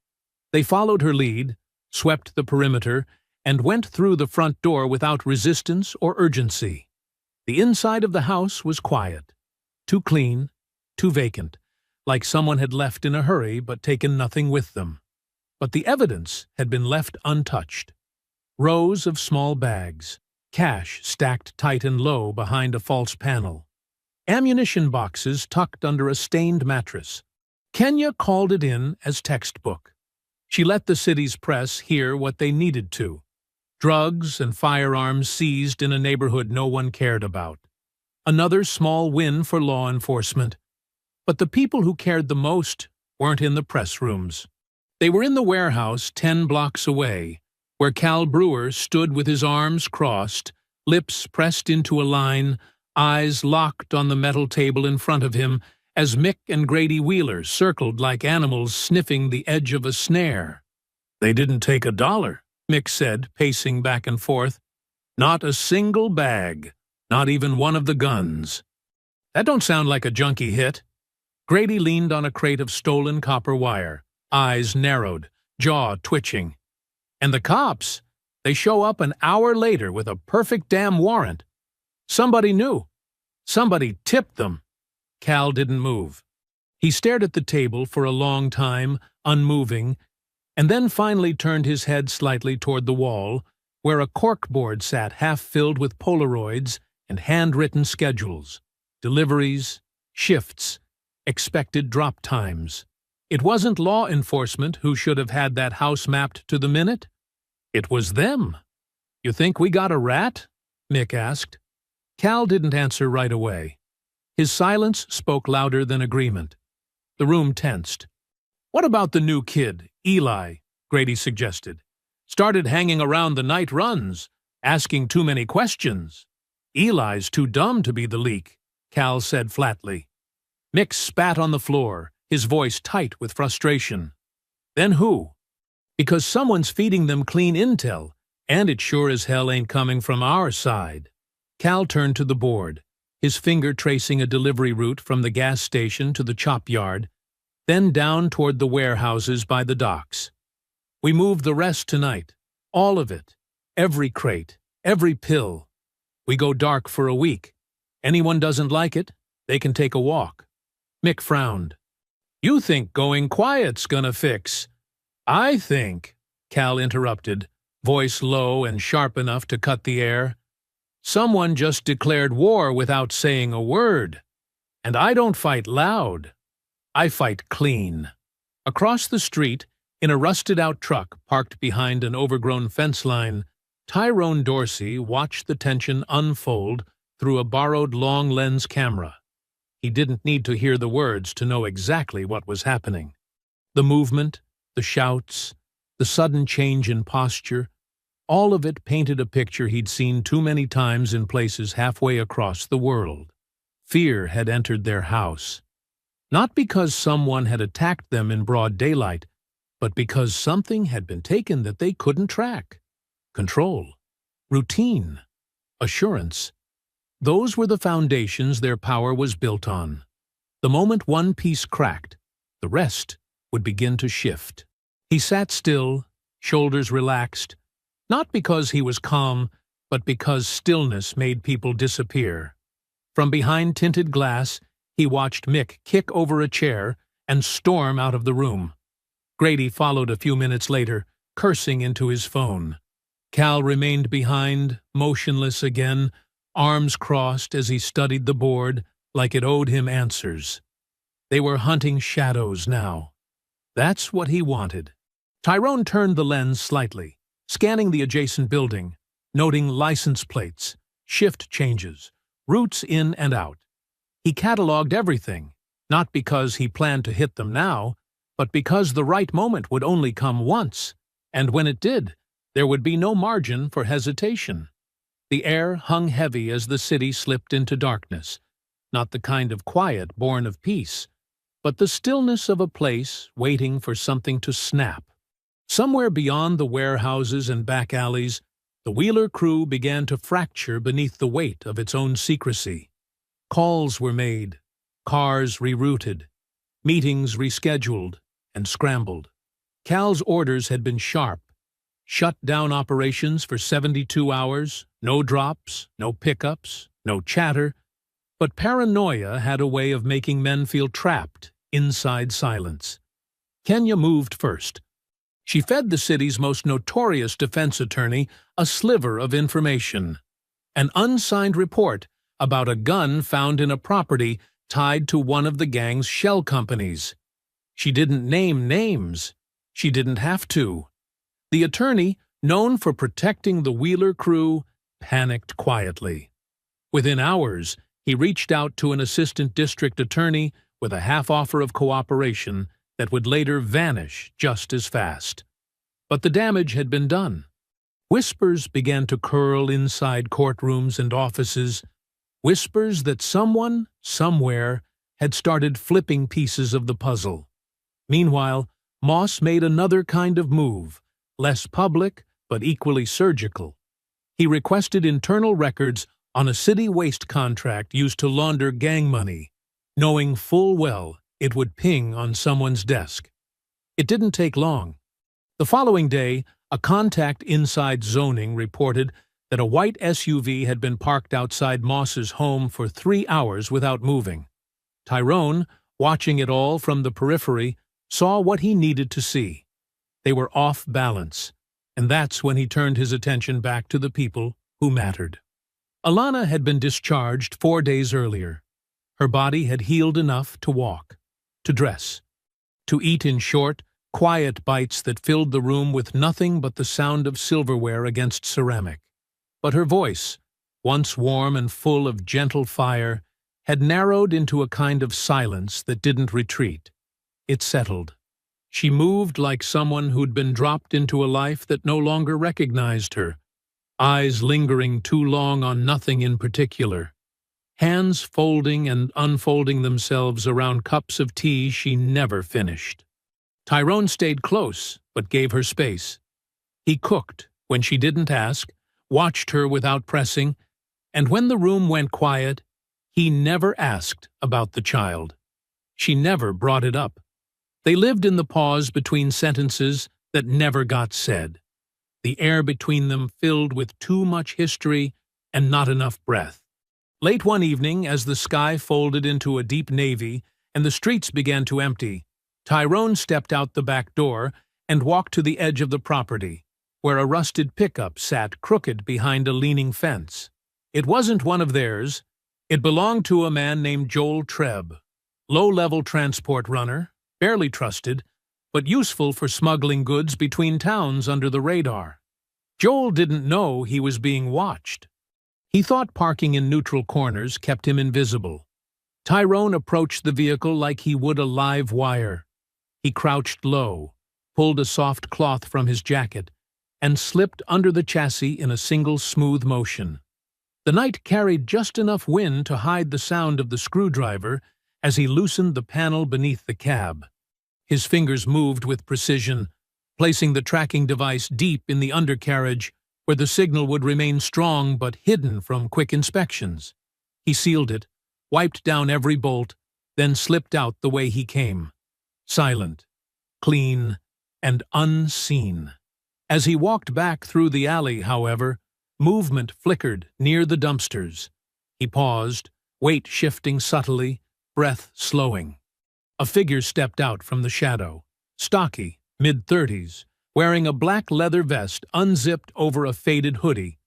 They followed her lead, swept the perimeter, and went through the front door without resistance or urgency. The inside of the house was quiet, too clean, too vacant, like someone had left in a hurry but taken nothing with them. But the evidence had been left untouched. Rows of small bags, cash stacked tight and low behind a false panel, ammunition boxes tucked under a stained mattress. Kenya called it in as textbook. She let the city's press hear what they needed to. Drugs and firearms seized in a neighborhood no one cared about. Another small win for law enforcement. But the people who cared the most weren't in the press rooms. They were in the warehouse 10 blocks away, where Cal Brewer stood with his arms crossed, lips pressed into a line, eyes locked on the metal table in front of him, as Mick and Grady Wheeler circled like animals sniffing the edge of a snare. "They didn't take $1, Mick said, pacing back and forth. "Not a single bag, not even one of the guns." "That don't sound like a junkie hit." Grady leaned on a crate of stolen copper wire, eyes narrowed, jaw twitching. "And the cops, they show up an hour later with a perfect damn warrant. Somebody knew. Somebody tipped them." Cal didn't move. He stared at the table for a long time, unmoving, and then finally turned his head slightly toward the wall, where a corkboard sat half-filled with Polaroids and handwritten schedules, deliveries, shifts, expected drop times. It wasn't law enforcement who should have had that house mapped to the minute. It was them. "You think we got a rat?" Mick asked. Cal didn't answer right away. His silence spoke louder than agreement. The room tensed. "What about the new kid, Eli?" Grady suggested. "Started hanging around the night runs, asking too many questions." "Eli's too dumb to be the leak," Cal said flatly. Mick spat on the floor, his voice tight with frustration. "Then who?" "Because someone's feeding them clean intel, and it sure as hell ain't coming from our side." Cal turned to the board, his finger tracing a delivery route from the gas station to the chop yard, then down toward the warehouses by the docks. "We move the rest tonight. All of it. Every crate. Every pill. We go dark for a week. Anyone doesn't like it, they can take a walk." Mick frowned. "You think going quiet's gonna fix?" "I think," Cal interrupted, voice low and sharp enough to cut the air, "someone just declared war without saying a word. And I don't fight loud. I fight clean." Across the street, in a rusted-out truck parked behind an overgrown fence line, Tyrone Dorsey watched the tension unfold through a borrowed long-lens camera. He didn't need to hear the words to know exactly what was happening. The movement, the shouts, the sudden change in posture, all of it painted a picture he'd seen too many times in places halfway across the world. Fear had entered their house. Not because someone had attacked them in broad daylight, but because something had been taken that they couldn't track. Control. Routine. assurance. Those were the foundations their power was built on. The moment one piece cracked, the rest would begin to shift. He sat still, shoulders relaxed, not because he was calm, but because stillness made people disappear. From behind tinted glass, he watched Mick kick over a chair and storm out of the room. Grady followed a few minutes later, cursing into his phone. Cal remained behind, motionless again, arms crossed as he studied the board like it owed him answers. They were hunting shadows now. That's what he wanted. Tyrone turned the lens slightly, scanning the adjacent building, noting license plates, shift changes, routes in and out. He cataloged everything, not because he planned to hit them now, but because the right moment would only come once, and when it did, there would be no margin for hesitation. The air hung heavy as the city slipped into darkness, not the kind of quiet born of peace, but the stillness of a place waiting for something to snap. Somewhere beyond the warehouses and back alleys, the Wheeler crew began to fracture beneath the weight of its own secrecy. Calls were made, cars rerouted, meetings rescheduled and scrambled. Cal's orders had been sharp. Shut down operations for 72 hours, no drops, no pickups, no chatter, but paranoia had a way of making men feel trapped inside silence. Kenya moved first. She fed the city's most notorious defense attorney a sliver of information, an unsigned report about a gun found in a property tied to one of the gang's shell companies. She didn't name names. She didn't have to. The attorney, known for protecting the Wheeler crew, panicked quietly. Within hours, he reached out to an assistant district attorney with a half offer of cooperation that would later vanish just as fast. But the damage had been done. Whispers began to curl inside courtrooms and offices, whispers that someone, somewhere, had started flipping pieces of the puzzle. Meanwhile, Moss made another kind of move, less public but equally surgical. He requested internal records on a city waste contract used to launder gang money, knowing full well it would ping on someone's desk. It didn't take long. The following day, a contact inside zoning reported that a white SUV had been parked outside Moss's home for 3 hours without moving. Tyrone, watching it all from the periphery, saw what he needed to see. They were off balance, and that's when he turned his attention back to the people who mattered. Alana had been discharged 4 days earlier. Her body had healed enough to walk, to dress, to eat in short, quiet bites that filled the room with nothing but the sound of silverware against ceramic. But her voice, once warm and full of gentle fire, had narrowed into a kind of silence that didn't retreat. It settled. She moved like someone who'd been dropped into a life that no longer recognized her, eyes lingering too long on nothing in particular, hands folding and unfolding themselves around cups of tea she never finished. Tyrone stayed close, but gave her space. He cooked when she didn't ask, watched her without pressing, and when the room went quiet, he never asked about the child. She never brought it up. They lived in the pause between sentences that never got said, the air between them filled with too much history and not enough breath. Late one evening, as the sky folded into a deep navy and the streets began to empty, Tyrone stepped out the back door and walked to the edge of the property, where a rusted pickup sat crooked behind a leaning fence. It wasn't one of theirs. It belonged to a man named Joel Trebb, low-level transport runner, barely trusted, but useful for smuggling goods between towns under the radar. Joel didn't know he was being watched. He thought parking in neutral corners kept him invisible. Tyrone approached the vehicle like he would a live wire. He crouched low, pulled a soft cloth from his jacket, and slipped under the chassis in a single smooth motion. The night carried just enough wind to hide the sound of the screwdriver as he loosened the panel beneath the cab. His fingers moved with precision, placing the tracking device deep in the undercarriage where the signal would remain strong but hidden from quick inspections. He sealed it, wiped down every bolt, then slipped out the way he came. Silent, clean, and unseen. As he walked back through the alley, however, movement flickered near the dumpsters. He paused, weight shifting subtly, breath slowing. A figure stepped out from the shadow, stocky, mid-30s, wearing a black leather vest unzipped over a faded hoodie,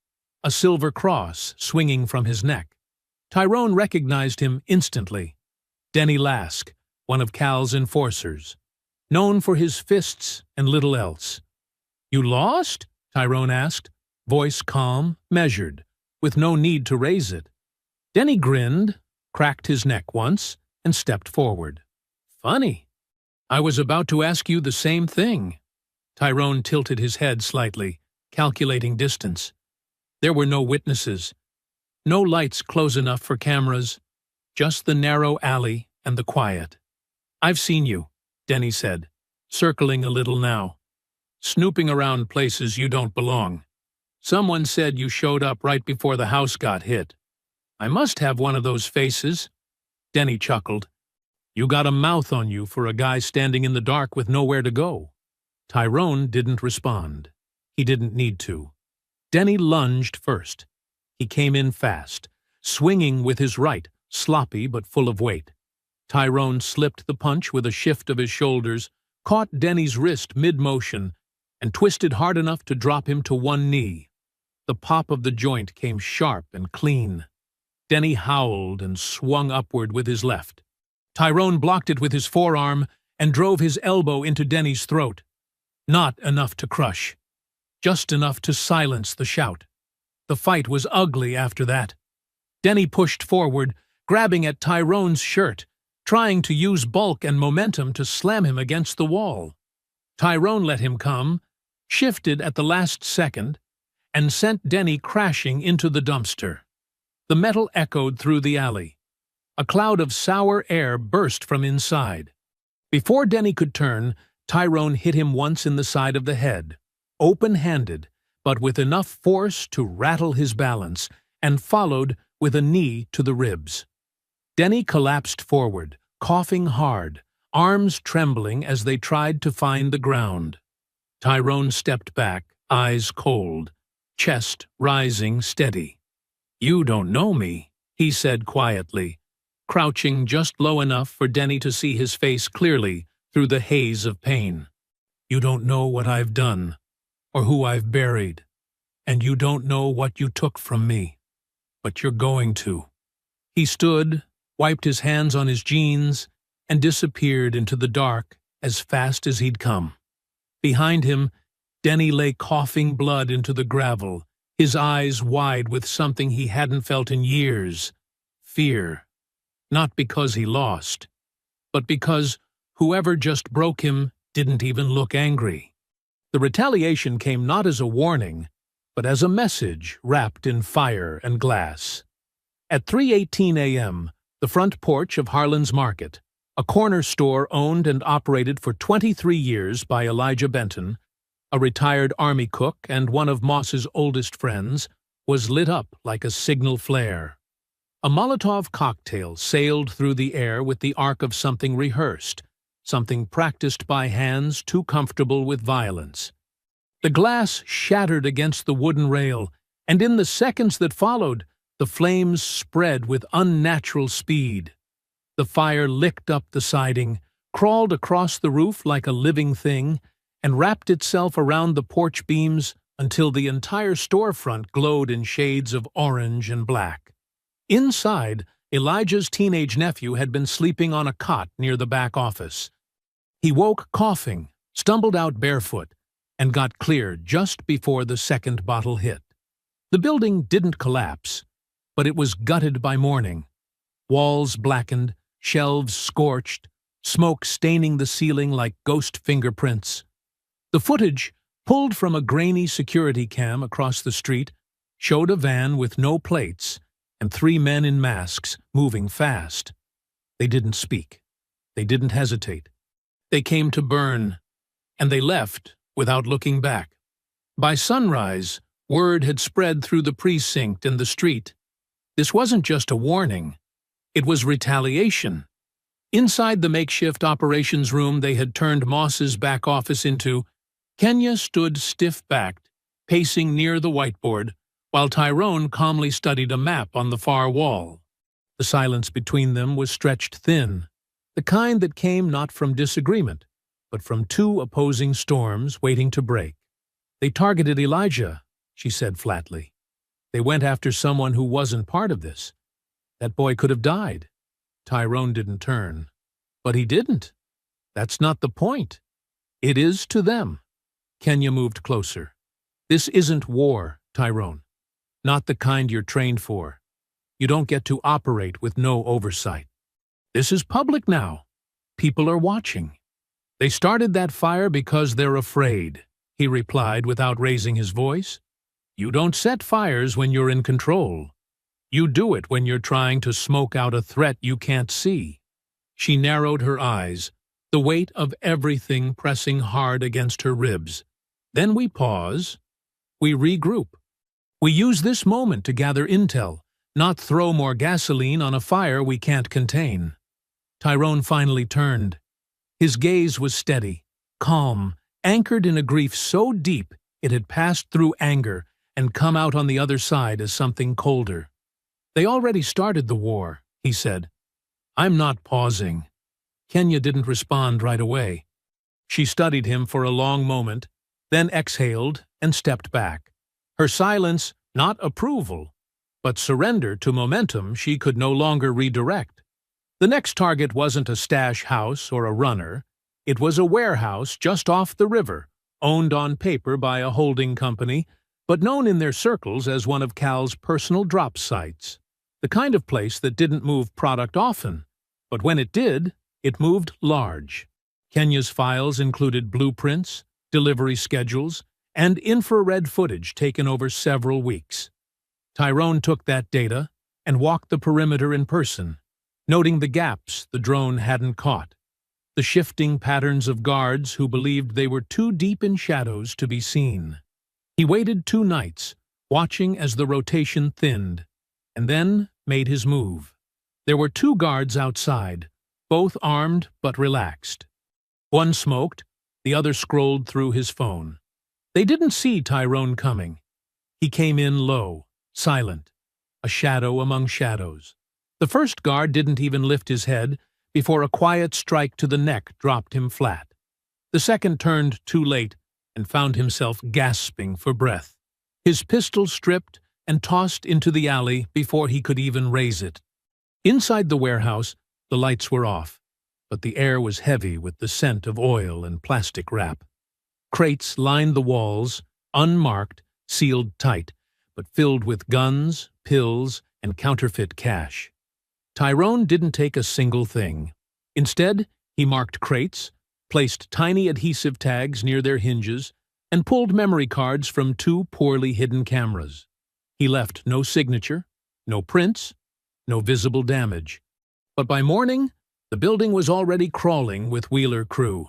a silver cross swinging from his neck. Tyrone recognized him instantly. Denny Lask, one of Cal's enforcers, known for his fists and little else. "You lost?" Tyrone asked, voice calm, measured, with no need to raise it. Denny grinned, cracked his neck once, and stepped forward. "Funny. I was about to ask you the same thing." Tyrone tilted his head slightly, calculating distance. There were no witnesses. No lights close enough for cameras. Just the narrow alley and the quiet. "I've seen you," Denny said, circling a little now. "Snooping around places you don't belong. Someone said you showed up right before the house got hit. I must have one of those faces." Denny chuckled. "You got a mouth on you for a guy standing in the dark with nowhere to go." Tyrone didn't respond. He didn't need to. Denny lunged first. He came in fast, swinging with his right, sloppy but full of weight. Tyrone slipped the punch with a shift of his shoulders, caught Denny's wrist mid-motion, and twisted hard enough to drop him to one knee. The pop of the joint came sharp and clean. Denny howled and swung upward with his left. Tyrone blocked it with his forearm and drove his elbow into Denny's throat. Not enough to crush. Just enough to silence the shout. The fight was ugly after that. Denny pushed forward, grabbing at Tyrone's shirt, trying to use bulk and momentum to slam him against the wall. Tyrone let him come, shifted at the last second, and sent Denny crashing into the dumpster. The metal echoed through the alley. A cloud of sour air burst from inside. Before Denny could turn, Tyrone hit him once in the side of the head, open-handed, but with enough force to rattle his balance, and followed with a knee to the ribs. Denny collapsed forward, coughing hard, arms trembling as they tried to find the ground. Tyrone stepped back, eyes cold, chest rising steady. "You don't know me," he said quietly, crouching just low enough for Denny to see his face clearly through the haze of pain. "You don't know what I've done, or who I've buried, and you don't know what you took from me. But you're going to." He stood, wiped his hands on his jeans, and disappeared into the dark as fast as he'd come. Behind him, Denny lay coughing blood into the gravel, his eyes wide with something he hadn't felt in years: fear. Not because he lost, but because whoever just broke him didn't even look angry. The retaliation came not as a warning, but as a message wrapped in fire and glass. At 3:18 a.m., the front porch of Harlan's Market, a corner store owned and operated for 23 years by Elijah Benton, a retired Army cook and one of Moss's oldest friends, was lit up like a signal flare. A Molotov cocktail sailed through the air with the arc of something rehearsed, something practiced by hands too comfortable with violence. The glass shattered against the wooden rail, and in the seconds that followed, the flames spread with unnatural speed. The fire licked up the siding, crawled across the roof like a living thing, and wrapped itself around the porch beams until the entire storefront glowed in shades of orange and black. Inside, Elijah's teenage nephew had been sleeping on a cot near the back office. He woke coughing, stumbled out barefoot, and got clear just before the second bottle hit. The building didn't collapse, but it was gutted by morning. Walls blackened, shelves scorched, smoke staining the ceiling like ghost fingerprints. The footage, pulled from a grainy security cam across the street, showed a van with no plates and 3 men in masks moving fast. They didn't speak. They didn't hesitate. They came to burn, and they left without looking back. By sunrise, Word had spread through the precinct and the street. This wasn't just a warning. It was retaliation. Inside the makeshift operations room they had turned Moss's back office into, Kenya stood stiff-backed, pacing near the whiteboard, while Tyrone calmly studied a map on the far wall. The silence between them was stretched thin, the kind that came not from disagreement, but from two opposing storms waiting to break. They targeted Elijah, she said flatly. They went after someone who wasn't part of this. That boy could have died. Tyrone didn't turn. But he didn't. That's not the point. It is to them. Kenya moved closer. This isn't war, Tyrone. Not the kind you're trained for. You don't get to operate with no oversight. This is public now. People are watching. They started that fire because they're afraid, he replied without raising his voice. You don't set fires when you're in control. You do it when you're trying to smoke out a threat you can't see. She narrowed her eyes, the weight of everything pressing hard against her ribs. Then we pause. We regroup. We use this moment to gather intel, not throw more gasoline on a fire we can't contain. Tyrone finally turned. His gaze was steady, calm, anchored in a grief so deep it had passed through anger and come out on the other side as something colder. They already started the war, he said. I'm not pausing. Kenya didn't respond right away. She studied him for a long moment, then exhaled and stepped back. Her silence, not approval, but surrender to momentum she could no longer redirect. The next target wasn't a stash house or a runner. It was a warehouse just off the river, owned on paper by a holding company, but known in their circles as one of Cal's personal drop sites. The kind of place that didn't move product often, but when it did, it moved large. Kenya's files included blueprints, delivery schedules, and infrared footage taken over several weeks. Tyrone took that data and walked the perimeter in person, noting the gaps the drone hadn't caught, the shifting patterns of guards who believed they were too deep in shadows to be seen. He waited 2 nights, watching as the rotation thinned, and then made his move. There were 2 guards outside, both armed but relaxed. One smoked, the other scrolled through his phone. They didn't see Tyrone coming. He came in low, silent, a shadow among shadows. The first guard didn't even lift his head before a quiet strike to the neck dropped him flat. The second turned too late and found himself gasping for breath. His pistol stripped and tossed into the alley before he could even raise it. Inside the warehouse, the lights were off, but the air was heavy with the scent of oil and plastic wrap. Crates lined the walls, unmarked, sealed tight, but filled with guns, pills, and counterfeit cash. Tyrone didn't take a single thing. Instead, he marked crates, placed tiny adhesive tags near their hinges, and pulled memory cards from 2 poorly hidden cameras. He left no signature, no prints, no visible damage. But by morning, the building was already crawling with Wheeler crew.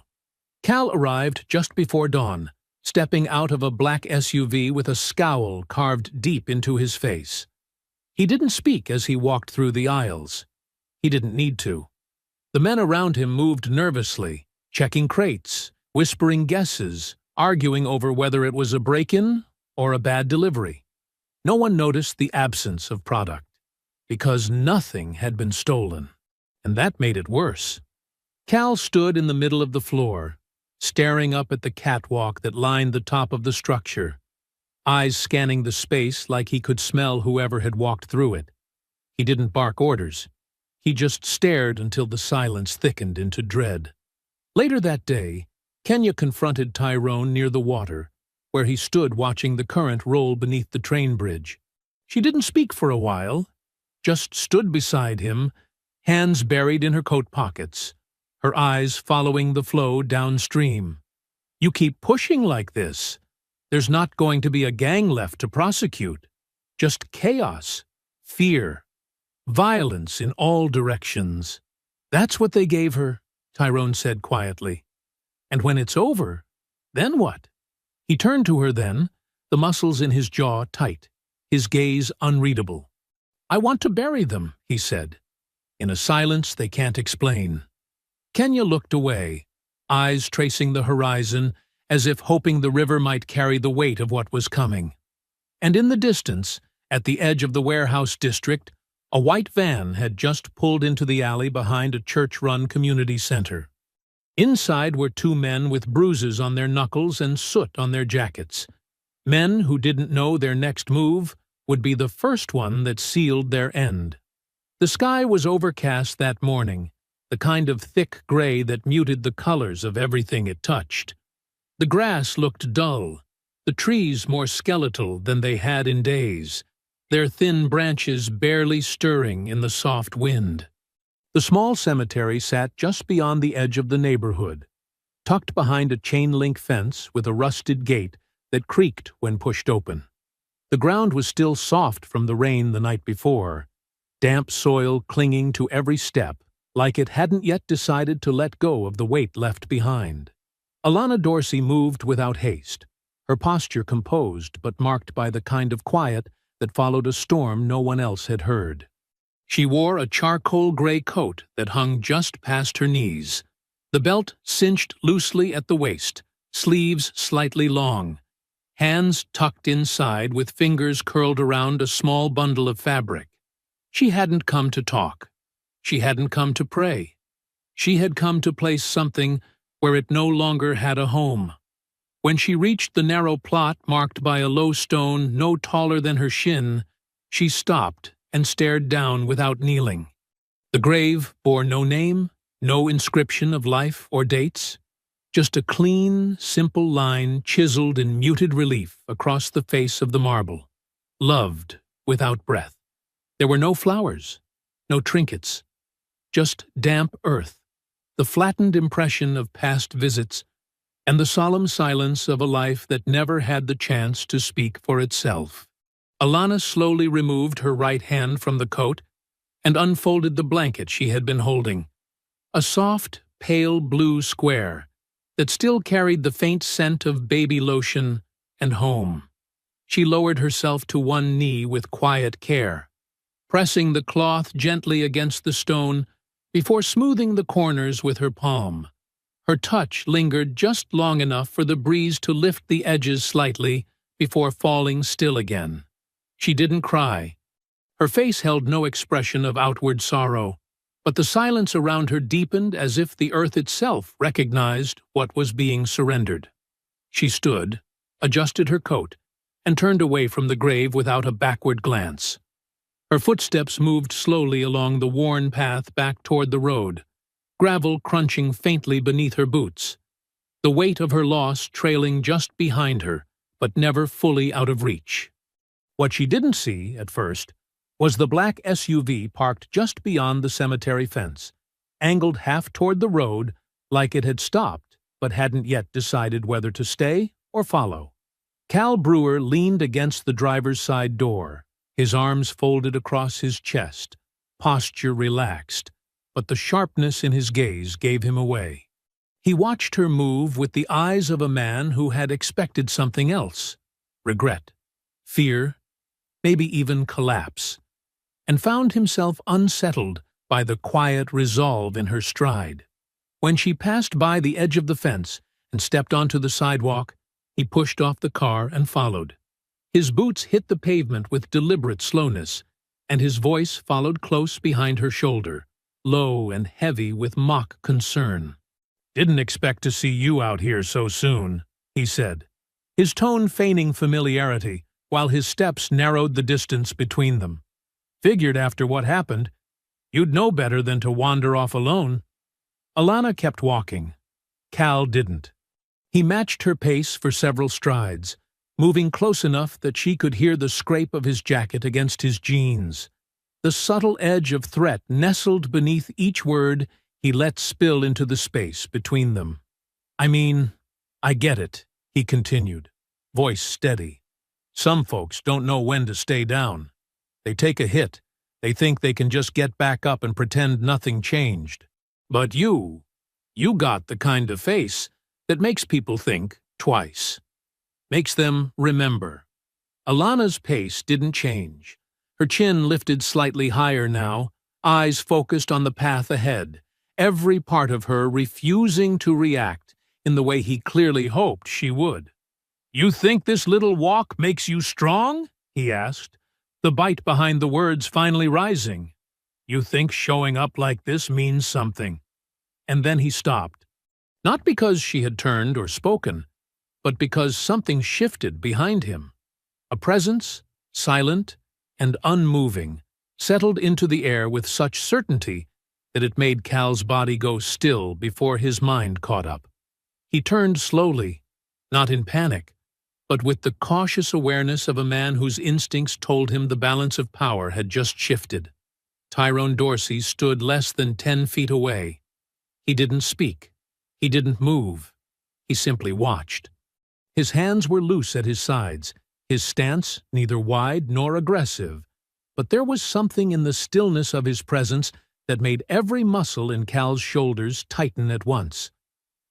Cal arrived just before dawn, stepping out of a black SUV with a scowl carved deep into his face. He didn't speak as he walked through the aisles. He didn't need to. The men around him moved nervously, checking crates, whispering guesses, arguing over whether it was a break-in or a bad delivery. No one noticed the absence of product, because nothing had been stolen, and that made it worse. Cal stood in the middle of the floor, staring up at the catwalk that lined the top of the structure, eyes scanning the space like he could smell whoever had walked through it. He didn't bark orders. He just stared until the silence thickened into dread. Later that day, Kenya confronted Tyrone near the water, where he stood watching the current roll beneath the train bridge. She didn't speak for a while, just stood beside him, hands buried in her coat pockets, her eyes following the flow downstream. You keep pushing like this. There's not going to be a gang left to prosecute. Just chaos, fear, violence in all directions. That's what they gave her, Tyrone said quietly. And when it's over, then what? He turned to her then, the muscles in his jaw tight, his gaze unreadable. "I want to bury them," he said, in a silence they can't explain. Kenya looked away, eyes tracing the horizon, as if hoping the river might carry the weight of what was coming. And in the distance, at the edge of the warehouse district, a white van had just pulled into the alley behind a church-run community center. Inside were two men with bruises on their knuckles and soot on their jackets. Men who didn't know their next move would be the first one that sealed their end. The sky was overcast that morning, the kind of thick gray that muted the colors of everything it touched. The grass looked dull, the trees more skeletal than they had in days, their thin branches barely stirring in the soft wind. The small cemetery sat just beyond the edge of the neighborhood, tucked behind a chain-link fence with a rusted gate that creaked when pushed open. The ground was still soft from the rain the night before, damp soil clinging to every step, like it hadn't yet decided to let go of the weight left behind. Alana Dorsey moved without haste, her posture composed but marked by the kind of quiet that followed a storm no one else had heard. She wore a charcoal gray coat that hung just past her knees, the belt cinched loosely at the waist, sleeves slightly long, hands tucked inside with fingers curled around a small bundle of fabric. She hadn't come to talk. She hadn't come to pray. She had come to place something where it no longer had a home. When she reached the narrow plot marked by a low stone no taller than her shin, she stopped and stared down without kneeling. The grave bore no name, no inscription of life or dates, just a clean, simple line chiseled in muted relief across the face of the marble. Loved without breath. There were no flowers, no trinkets, just damp earth, the flattened impression of past visits, and the solemn silence of a life that never had the chance to speak for itself. Alana slowly removed her right hand from the coat and unfolded the blanket she had been holding, a soft, pale blue square that still carried the faint scent of baby lotion and home. She lowered herself to one knee with quiet care, pressing the cloth gently against the stone before smoothing the corners with her palm. Her touch lingered just long enough for the breeze to lift the edges slightly before falling still again. She didn't cry. Her face held no expression of outward sorrow, but the silence around her deepened as if the earth itself recognized what was being surrendered. She stood, adjusted her coat, and turned away from the grave without a backward glance. Her footsteps moved slowly along the worn path back toward the road, gravel crunching faintly beneath her boots, the weight of her loss trailing just behind her, but never fully out of reach. What she didn't see, at first, was the black SUV parked just beyond the cemetery fence, angled half toward the road like it had stopped but hadn't yet decided whether to stay or follow. Cal Brewer leaned against the driver's side door, his arms folded across his chest, posture relaxed, but the sharpness in his gaze gave him away. He watched her move with the eyes of a man who had expected something else, regret, fear, maybe even collapse, and found himself unsettled by the quiet resolve in her stride. When she passed by the edge of the fence and stepped onto the sidewalk, he pushed off the car and followed. His boots hit the pavement with deliberate slowness, and his voice followed close behind her shoulder, low and heavy with mock concern. "Didn't expect to see you out here so soon," he said, his tone feigning familiarity, while his steps narrowed the distance between them. "Figured after what happened, you'd know better than to wander off alone." Alana kept walking. Cal didn't. He matched her pace for several strides, moving close enough that she could hear the scrape of his jacket against his jeans. The subtle edge of threat nestled beneath each word he let spill into the space between them. "I mean, I get it," he continued, voice steady. "Some folks don't know when to stay down. They take a hit. They think they can just get back up and pretend nothing changed. But you got the kind of face that makes people think twice. makes them remember. Alana's pace didn't change. Her chin lifted slightly higher now, eyes focused on the path ahead, every part of her refusing to react in the way he clearly hoped she would. "You think this little walk makes you strong?" he asked, the bite behind the words finally rising. "You think showing up like this means something?" And then he stopped. Not because she had turned or spoken, but because something shifted behind him. A presence, silent and unmoving, settled into the air with such certainty that it made Cal's body go still before his mind caught up. He turned slowly, not in panic, but with the cautious awareness of a man whose instincts told him the balance of power had just shifted. Tyrone Dorsey stood less than 10 feet away. He didn't speak. He didn't move. He simply watched. His hands were loose at his sides, his stance neither wide nor aggressive, but there was something in the stillness of his presence that made every muscle in Cal's shoulders tighten at once.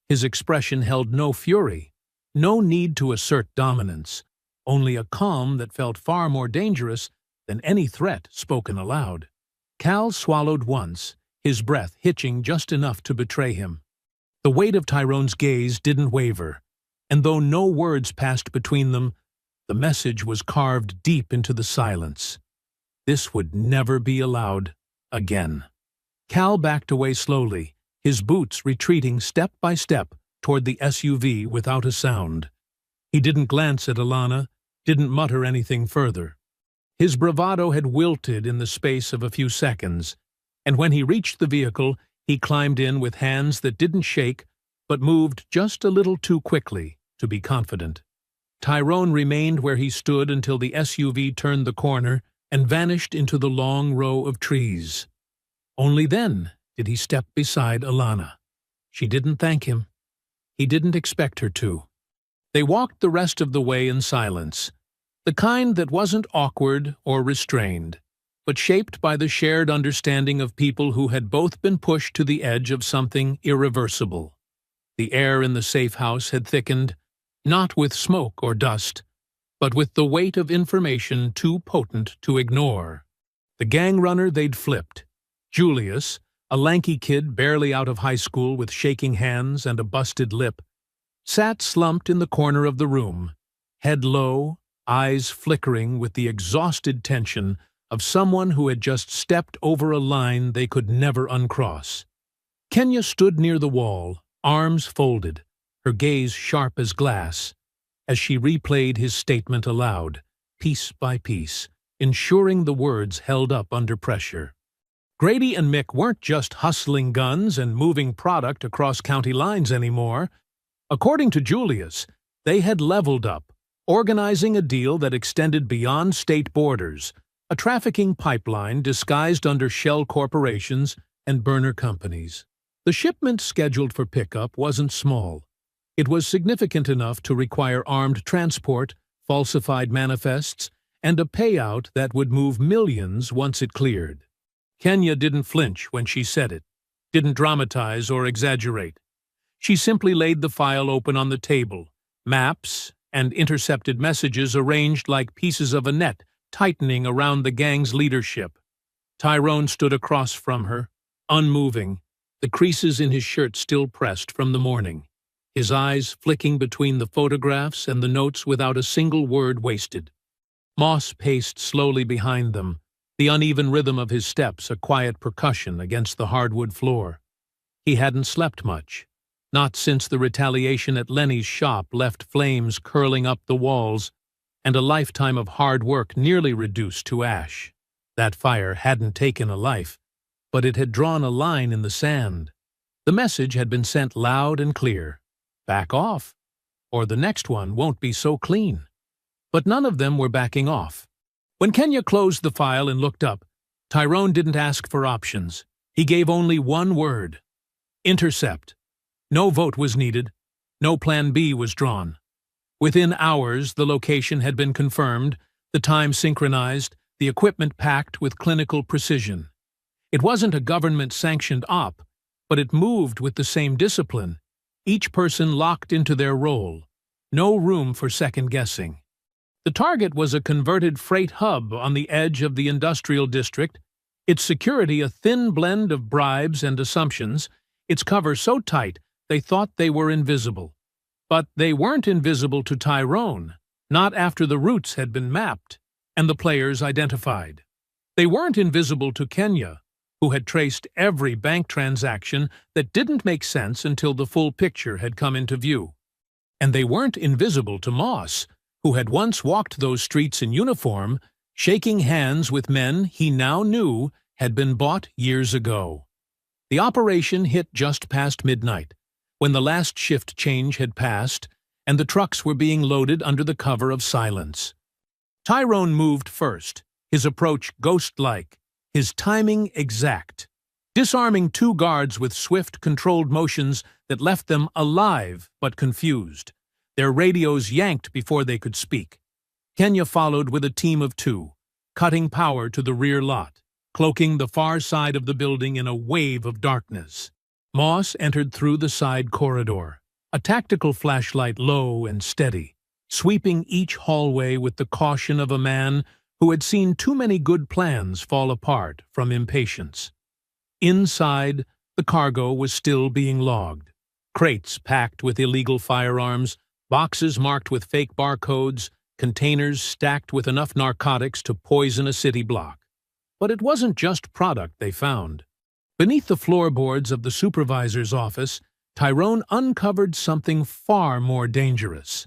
His expression held no fury, no need to assert dominance, only a calm that felt far more dangerous than any threat spoken aloud. Cal swallowed once, his breath hitching just enough to betray him. The weight of Tyrone's gaze didn't waver, and though no words passed between them, the message was carved deep into the silence. This would never be allowed again. Cal backed away slowly, his boots retreating step by step toward the SUV without a sound. He didn't glance at Alana, didn't mutter anything further. His bravado had wilted in the space of a few seconds, and when he reached the vehicle, he climbed in with hands that didn't shake but moved just a little too quickly to be confident. Tyrone remained where he stood until the SUV turned the corner and vanished into the long row of trees. Only then did he step beside Alana. She didn't thank him. He didn't expect her to. They walked the rest of the way in silence, the kind that wasn't awkward or restrained, but shaped by the shared understanding of people who had both been pushed to the edge of something irreversible. The air in the safe house had thickened, not with smoke or dust, but with the weight of information too potent to ignore. The gang runner they'd flipped, Julius, a lanky kid barely out of high school with shaking hands and a busted lip, sat slumped in the corner of the room, head low, eyes flickering with the exhausted tension of someone who had just stepped over a line they could never uncross. Kenya stood near the wall, arms folded, her gaze sharp as glass, as she replayed his statement aloud, piece by piece, ensuring the words held up under pressure. Grady and Mick weren't just hustling guns and moving product across county lines anymore. According to Julius, they had leveled up, organizing a deal that extended beyond state borders, a trafficking pipeline disguised under shell corporations and burner companies. The shipment scheduled for pickup wasn't small. It was significant enough to require armed transport, falsified manifests, and a payout that would move millions once it cleared. Kenya didn't flinch when she said it, didn't dramatize or exaggerate. She simply laid the file open on the table, maps and intercepted messages arranged like pieces of a net tightening around the gang's leadership. Tyrone stood across from her, unmoving, the creases in his shirt still pressed from the morning, his eyes flicking between the photographs and the notes without a single word wasted. Moss paced slowly behind them, the uneven rhythm of his steps a quiet percussion against the hardwood floor. He hadn't slept much, not since the retaliation at Lenny's shop left flames curling up the walls and a lifetime of hard work nearly reduced to ash. That fire hadn't taken a life, but it had drawn a line in the sand. The message had been sent loud and clear. Back off, or the next one won't be so clean. But none of them were backing off. When Kenya closed the file and looked up, Tyrone didn't ask for options. He gave only one word: intercept. No vote was needed. No plan B was drawn. Within hours, the location had been confirmed, the time synchronized, the equipment packed with clinical precision. It wasn't a government-sanctioned op, but it moved with the same discipline, each person locked into their role, no room for second-guessing. The target was a converted freight hub on the edge of the industrial district, its security a thin blend of bribes and assumptions, its cover so tight they thought they were invisible. But they weren't invisible to Tyrone, not after the routes had been mapped and the players identified. They weren't invisible to Kenya, who had traced every bank transaction that didn't make sense until the full picture had come into view. And they weren't invisible to Moss, who had once walked those streets in uniform, shaking hands with men he now knew had been bought years ago. The operation hit just past midnight, when the last shift change had passed and the trucks were being loaded under the cover of silence. Tyrone moved first, his approach ghost-like, his timing exact, disarming two guards with swift, controlled motions that left them alive but confused, their radios yanked before they could speak. Kenya followed with a team of two, cutting power to the rear lot, cloaking the far side of the building in a wave of darkness. Moss entered through the side corridor, a tactical flashlight low and steady, sweeping each hallway with the caution of a man who had seen too many good plans fall apart from impatience. Inside, the cargo was still being logged. Crates packed with illegal firearms, boxes marked with fake barcodes, containers stacked with enough narcotics to poison a city block. But it wasn't just product they found. Beneath the floorboards of the supervisor's office, Tyrone uncovered something far more dangerous.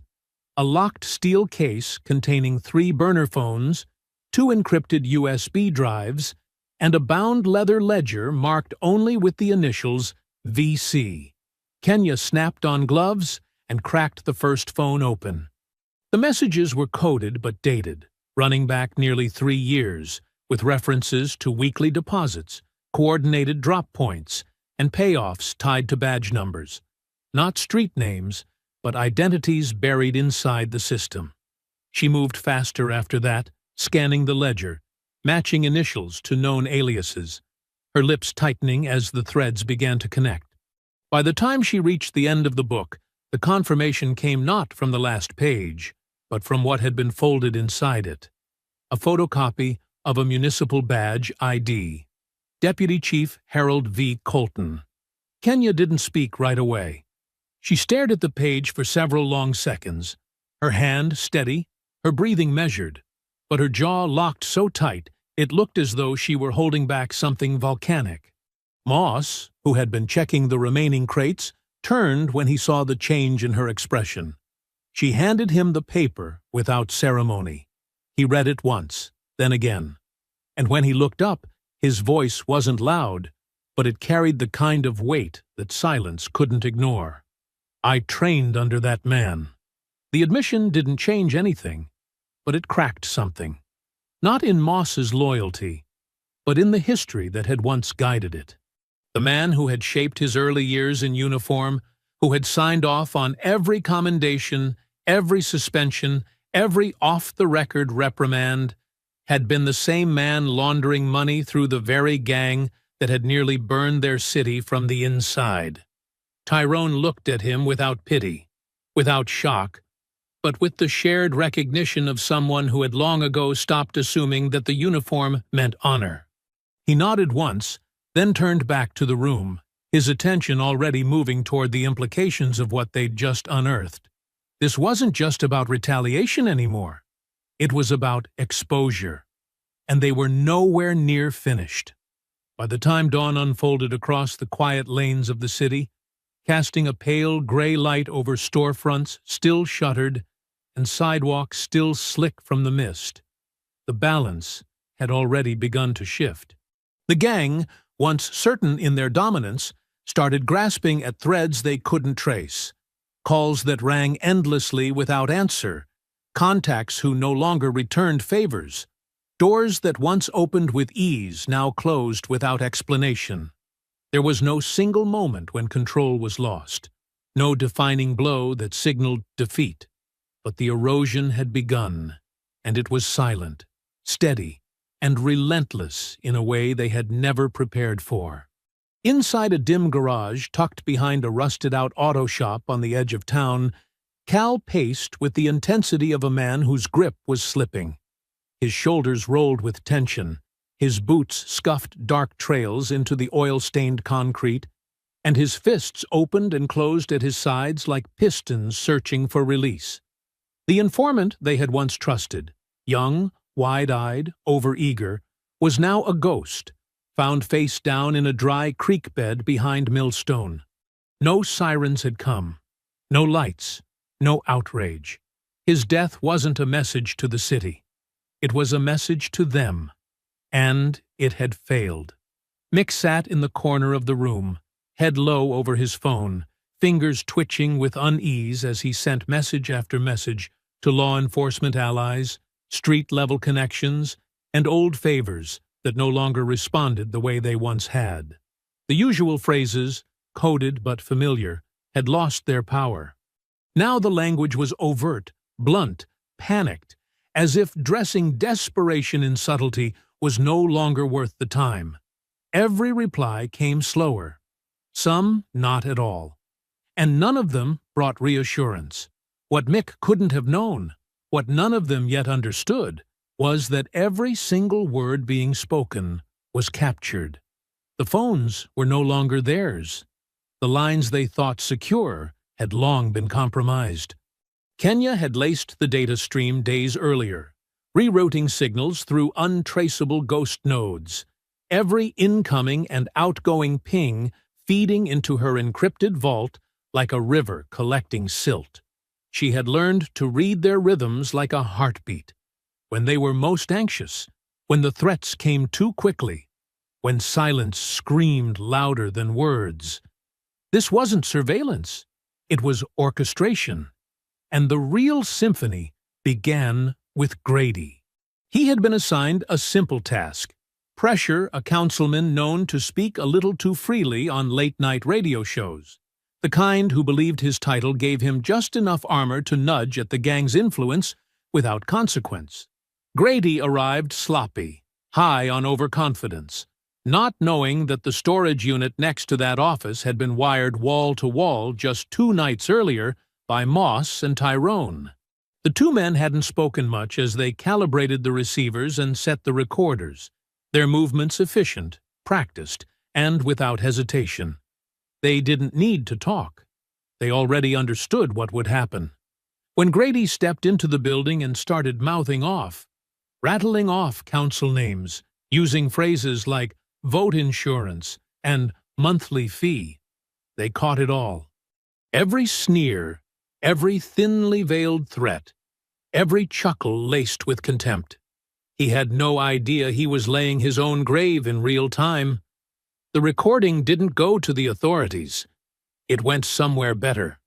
A locked steel case containing 3 burner phones, 2 encrypted USB drives, and a bound leather ledger marked only with the initials VC. Kenya snapped on gloves and cracked the first phone open. The messages were coded but dated, running back nearly 3 years, with references to weekly deposits, coordinated drop points, and payoffs tied to badge numbers. Not street names, but identities buried inside the system. She moved faster after that, scanning the ledger, matching initials to known aliases, her lips tightening as the threads began to connect. By the time she reached the end of the book, the confirmation came not from the last page, but from what had been folded inside it. A photocopy of a municipal badge ID. Deputy Chief Harold V. Colton. Kenya didn't speak right away. She stared at the page for several long seconds, her hand steady, her breathing measured, but her jaw locked so tight it looked as though she were holding back something volcanic. Moss, who had been checking the remaining crates, turned when he saw the change in her expression. She handed him the paper without ceremony. He read it once, then again. And when he looked up, his voice wasn't loud, but it carried the kind of weight that silence couldn't ignore. I trained under that man. The admission didn't change anything, but it cracked something. Not in Moss's loyalty, but in the history that had once guided it. The man who had shaped his early years in uniform, who had signed off on every commendation, every suspension, every off-the-record reprimand, had been the same man laundering money through the very gang that had nearly burned their city from the inside. Tyrone looked at him without pity, without shock, but with the shared recognition of someone who had long ago stopped assuming that the uniform meant honor. He nodded once, then turned back to the room, his attention already moving toward the implications of what they'd just unearthed. This wasn't just about retaliation anymore. It was about exposure, and they were nowhere near finished. By the time dawn unfolded across the quiet lanes of the city, casting a pale gray light over storefronts still shuttered and sidewalks still slick from the mist, the balance had already begun to shift. The gang, once certain in their dominance, started grasping at threads they couldn't trace, calls that rang endlessly without answer, contacts who no longer returned favors, doors that once opened with ease now closed without explanation. There was no single moment when control was lost, no defining blow that signaled defeat. But the erosion had begun, and it was silent, steady, and relentless in a way they had never prepared for. Inside a dim garage tucked behind a rusted-out auto shop on the edge of town, Cal paced with the intensity of a man whose grip was slipping. His shoulders rolled with tension, his boots scuffed dark trails into the oil-stained concrete, and his fists opened and closed at his sides like pistons searching for release. The informant they had once trusted, young, wide-eyed, overeager, was now a ghost, found face down in a dry creek bed behind Millstone. No sirens had come, no lights, no outrage. His death wasn't a message to the city. It was a message to them, and it had failed. Mick sat in the corner of the room, head low over his phone, fingers twitching with unease as he sent message after message to law enforcement allies, street-level connections, and old favors that no longer responded the way they once had. The usual phrases, coded but familiar, had lost their power. Now the language was overt, blunt, panicked, as if dressing desperation in subtlety was no longer worth the time. Every reply came slower, some not at all, and none of them brought reassurance. What Mick couldn't have known, what none of them yet understood, was that every single word being spoken was captured. The phones were no longer theirs. The lines they thought secure had long been compromised. Kenya had laced the data stream days earlier, rerouting signals through untraceable ghost nodes, every incoming and outgoing ping feeding into her encrypted vault like a river collecting silt. She had learned to read their rhythms like a heartbeat. When they were most anxious, when the threats came too quickly, when silence screamed louder than words. This wasn't surveillance, it was orchestration. And the real symphony began with Grady. He had been assigned a simple task: pressure a councilman known to speak a little too freely on late-night radio shows, the kind who believed his title gave him just enough armor to nudge at the gang's influence without consequence. Grady arrived sloppy, high on overconfidence, not knowing that the storage unit next to that office had been wired wall-to-wall just 2 nights earlier by Moss and Tyrone. The two men hadn't spoken much as they calibrated the receivers and set the recorders, their movements efficient, practiced, and without hesitation. They didn't need to talk. They already understood what would happen. When Grady stepped into the building and started mouthing off, rattling off council names, using phrases like vote insurance and monthly fee, they caught it all. Every sneer, every thinly veiled threat, every chuckle laced with contempt. He had no idea he was laying his own grave in real time. The recording didn't go to the authorities. It went somewhere better.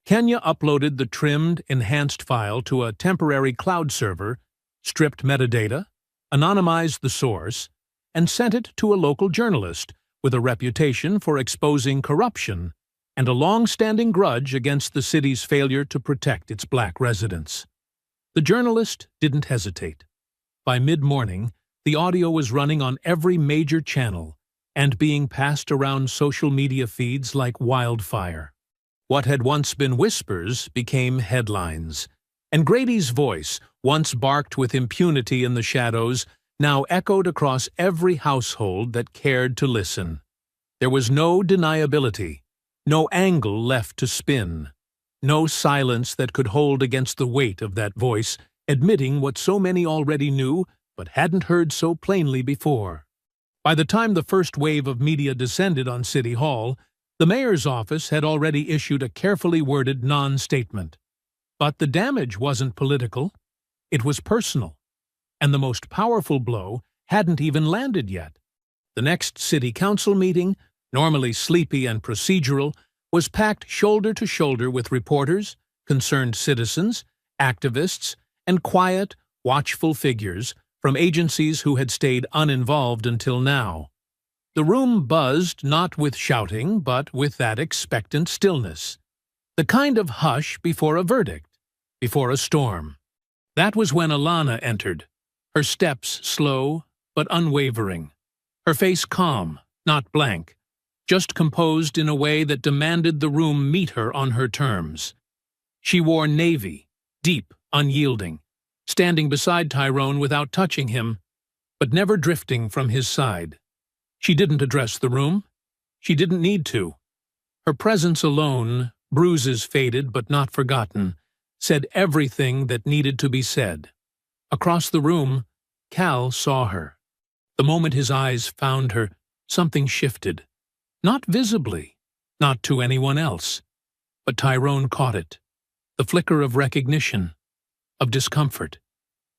Kenya uploaded the trimmed, enhanced file to a temporary cloud server, stripped metadata, anonymized the source, and sent it to a local journalist with a reputation for exposing corruption and a long-standing grudge against the city's failure to protect its black residents. The journalist didn't hesitate. By mid-morning, the audio was running on every major channel and being passed around social media feeds like wildfire. What had once been whispers became headlines, and Grady's voice, once barked with impunity in the shadows, now echoed across every household that cared to listen. There was no deniability, no angle left to spin, no silence that could hold against the weight of that voice, admitting what so many already knew but hadn't heard so plainly before. By the time the first wave of media descended on City Hall, the mayor's office had already issued a carefully worded non-statement. But the damage wasn't political, it was personal, and the most powerful blow hadn't even landed yet. The next city council meeting, normally sleepy and procedural, was packed shoulder to shoulder with reporters, concerned citizens, activists, and quiet, watchful figures from agencies who had stayed uninvolved until now. The room buzzed not with shouting, but with that expectant stillness. The kind of hush before a verdict, before a storm. That was when Alana entered, her steps slow but unwavering, her face calm, not blank, just composed in a way that demanded the room meet her on her terms. She wore navy, deep, unyielding, standing beside Tyrone without touching him, but never drifting from his side. She didn't address the room. She didn't need to. Her presence alone, bruises faded but not forgotten, said everything that needed to be said. Across the room, Cal saw her. The moment his eyes found her, something shifted. Not visibly, not to anyone else, but Tyrone caught it. The flicker of recognition, of discomfort.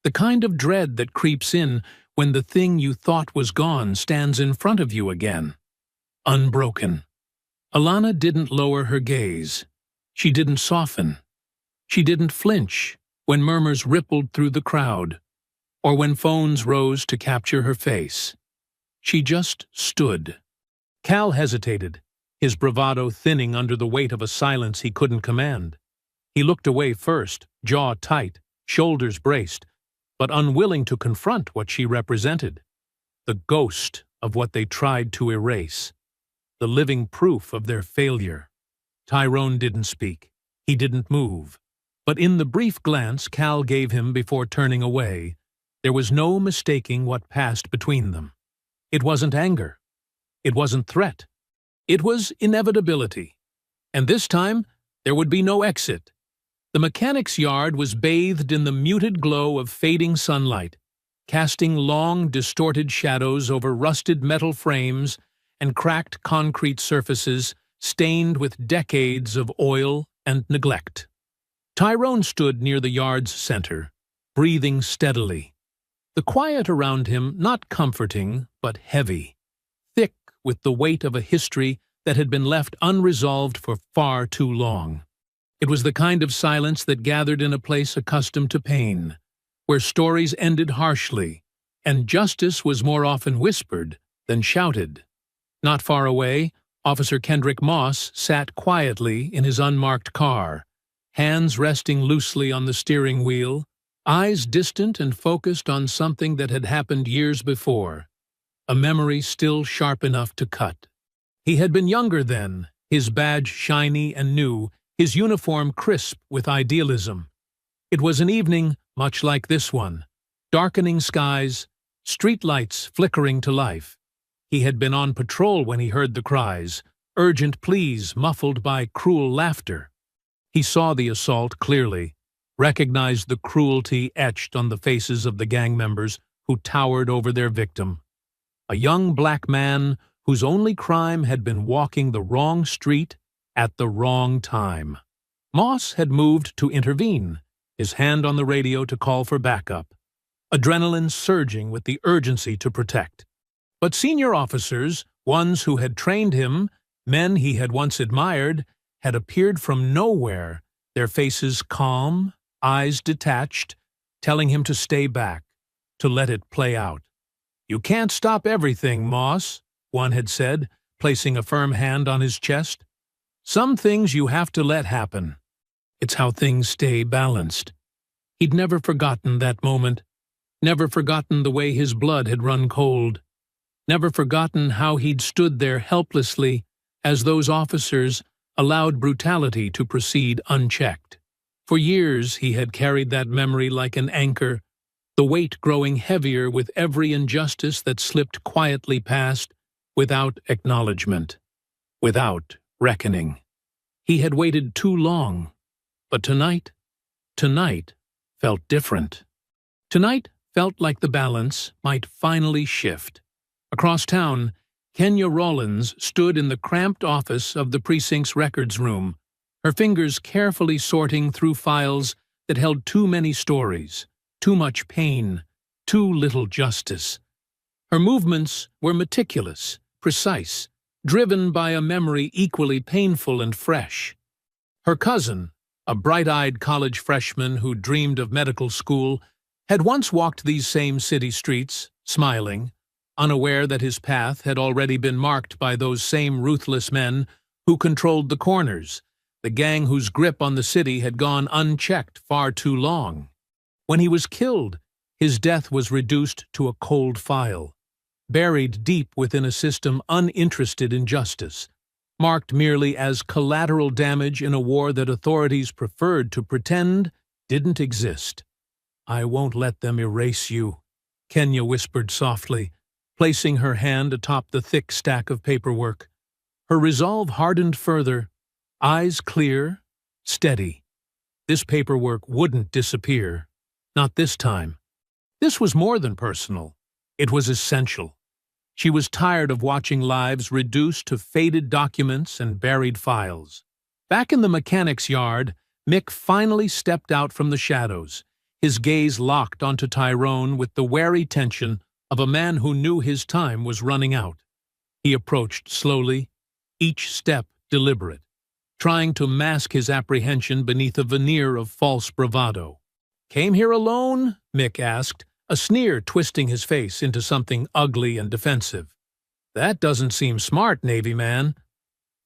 The kind of dread that creeps in when the thing you thought was gone stands in front of you again. Unbroken. Alana didn't lower her gaze. She didn't soften. She didn't flinch when murmurs rippled through the crowd, or when phones rose to capture her face. She just stood. Cal hesitated, his bravado thinning under the weight of a silence he couldn't command. He looked away first, jaw tight, shoulders braced, but unwilling to confront what she represented. The ghost of what they tried to erase. The living proof of their failure. Tyrone didn't speak. He didn't move. But in the brief glance Cal gave him before turning away, there was no mistaking what passed between them. It wasn't anger. It wasn't threat. It was inevitability. And this time, there would be no exit. The mechanic's yard was bathed in the muted glow of fading sunlight, casting long, distorted shadows over rusted metal frames and cracked concrete surfaces stained with decades of oil and neglect. Tyrone stood near the yard's center, breathing steadily. The quiet around him not comforting, but heavy, thick with the weight of a history that had been left unresolved for far too long. It was the kind of silence that gathered in a place accustomed to pain, where stories ended harshly, and justice was more often whispered than shouted. Not far away, Officer Kendrick Moss sat quietly in his unmarked car, hands resting loosely on the steering wheel, eyes distant and focused on something that had happened years before, a memory still sharp enough to cut. He had been younger then, his badge shiny and new, his uniform crisp with idealism. It was an evening much like this one, darkening skies, streetlights flickering to life. He had been on patrol when he heard the cries, urgent pleas muffled by cruel laughter. He saw the assault clearly, recognized the cruelty etched on the faces of the gang members who towered over their victim. A young black man whose only crime had been walking the wrong street at the wrong time. Moss had moved to intervene, his hand on the radio to call for backup, adrenaline surging with the urgency to protect. But senior officers, ones who had trained him, men he had once admired, had appeared from nowhere, their faces calm, eyes detached, telling him to stay back, to let it play out. "You can't stop everything, Moss," one had said, placing a firm hand on his chest. "Some things you have to let happen. It's how things stay balanced." He'd never forgotten that moment, never forgotten the way his blood had run cold, never forgotten how he'd stood there helplessly as those officers allowed brutality to proceed unchecked. For years he had carried that memory like an anchor, the weight growing heavier with every injustice that slipped quietly past without acknowledgement, without reckoning. He had waited too long, but tonight felt different. Tonight felt like the balance might finally shift. Across town, Kenya Rollins stood in the cramped office of the precinct's records room, her fingers carefully sorting through files that held too many stories, too much pain, too little justice. Her movements were meticulous, precise, driven by a memory equally painful and fresh. Her cousin, a bright-eyed college freshman who dreamed of medical school, had once walked these same city streets, smiling, unaware that his path had already been marked by those same ruthless men who controlled the corners, the gang whose grip on the city had gone unchecked far too long. When he was killed, his death was reduced to a cold file, buried deep within a system uninterested in justice, marked merely as collateral damage in a war that authorities preferred to pretend didn't exist. "I won't let them erase you," Kenya whispered softly, placing her hand atop the thick stack of paperwork. Her resolve hardened further, eyes clear, steady. This paperwork wouldn't disappear. Not this time. This was more than personal. It was essential. She was tired of watching lives reduced to faded documents and buried files. Back in the mechanic's yard, Mick finally stepped out from the shadows, his gaze locked onto Tyrone with the wary tension of a man who knew his time was running out. He approached slowly, each step deliberate, trying to mask his apprehension beneath a veneer of false bravado. "Came here alone?" Mick asked, a sneer twisting his face into something ugly and defensive. "That doesn't seem smart, Navy man."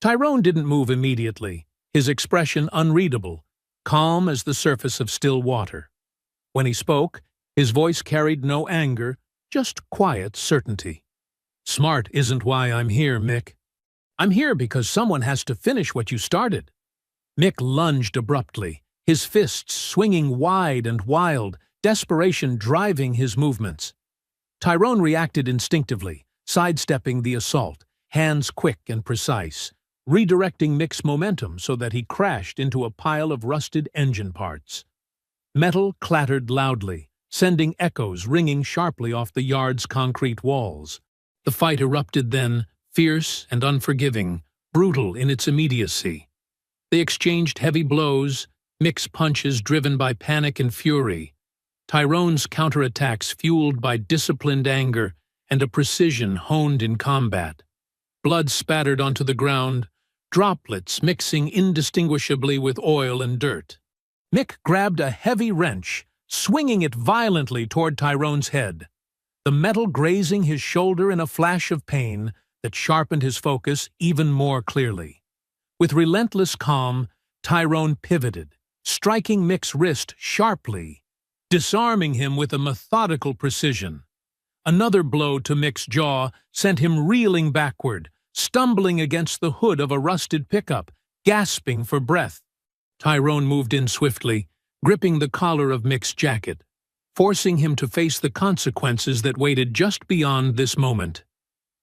Tyrone didn't move immediately, his expression unreadable, calm as the surface of still water. When he spoke, his voice carried no anger, just quiet certainty. "Smart isn't why I'm here, Mick. I'm here because someone has to finish what you started." Mick lunged abruptly, his fists swinging wide and wild, desperation driving his movements. Tyrone reacted instinctively, sidestepping the assault, hands quick and precise, redirecting Mick's momentum so that he crashed into a pile of rusted engine parts. Metal clattered loudly, sending echoes ringing sharply off the yard's concrete walls. The fight erupted then, fierce and unforgiving, brutal in its immediacy. They exchanged heavy blows, Mick's punches driven by panic and fury, Tyrone's counterattacks fueled by disciplined anger and a precision honed in combat. Blood spattered onto the ground, droplets mixing indistinguishably with oil and dirt. Mick grabbed a heavy wrench, swinging it violently toward Tyrone's head, the metal grazing his shoulder in a flash of pain that sharpened his focus even more clearly. With relentless calm, Tyrone pivoted, striking Mick's wrist sharply, disarming him with a methodical precision. Another blow to Mick's jaw sent him reeling backward, stumbling against the hood of a rusted pickup, gasping for breath. Tyrone moved in swiftly, gripping the collar of Mick's jacket, forcing him to face the consequences that waited just beyond this moment.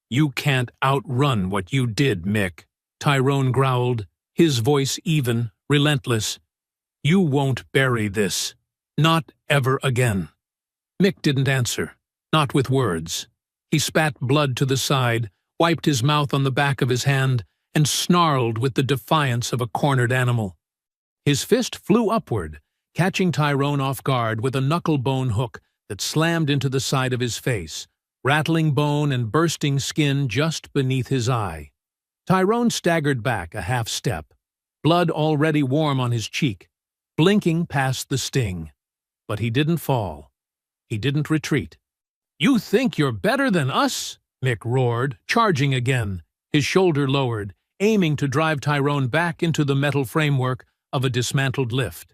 "You can't outrun what you did, Mick," Tyrone growled, his voice even, relentless. "You won't bury this. Not ever again." Mick didn't answer, not with words. He spat blood to the side, wiped his mouth on the back of his hand, and snarled with the defiance of a cornered animal. His fist flew upward, catching Tyrone off guard with a knuckle-bone hook that slammed into the side of his face, rattling bone and bursting skin just beneath his eye. Tyrone staggered back a half step, blood already warm on his cheek, blinking past the sting. But he didn't fall. He didn't retreat. "You think you're better than us?" Mick roared, charging again, his shoulder lowered, aiming to drive Tyrone back into the metal framework of a dismantled lift.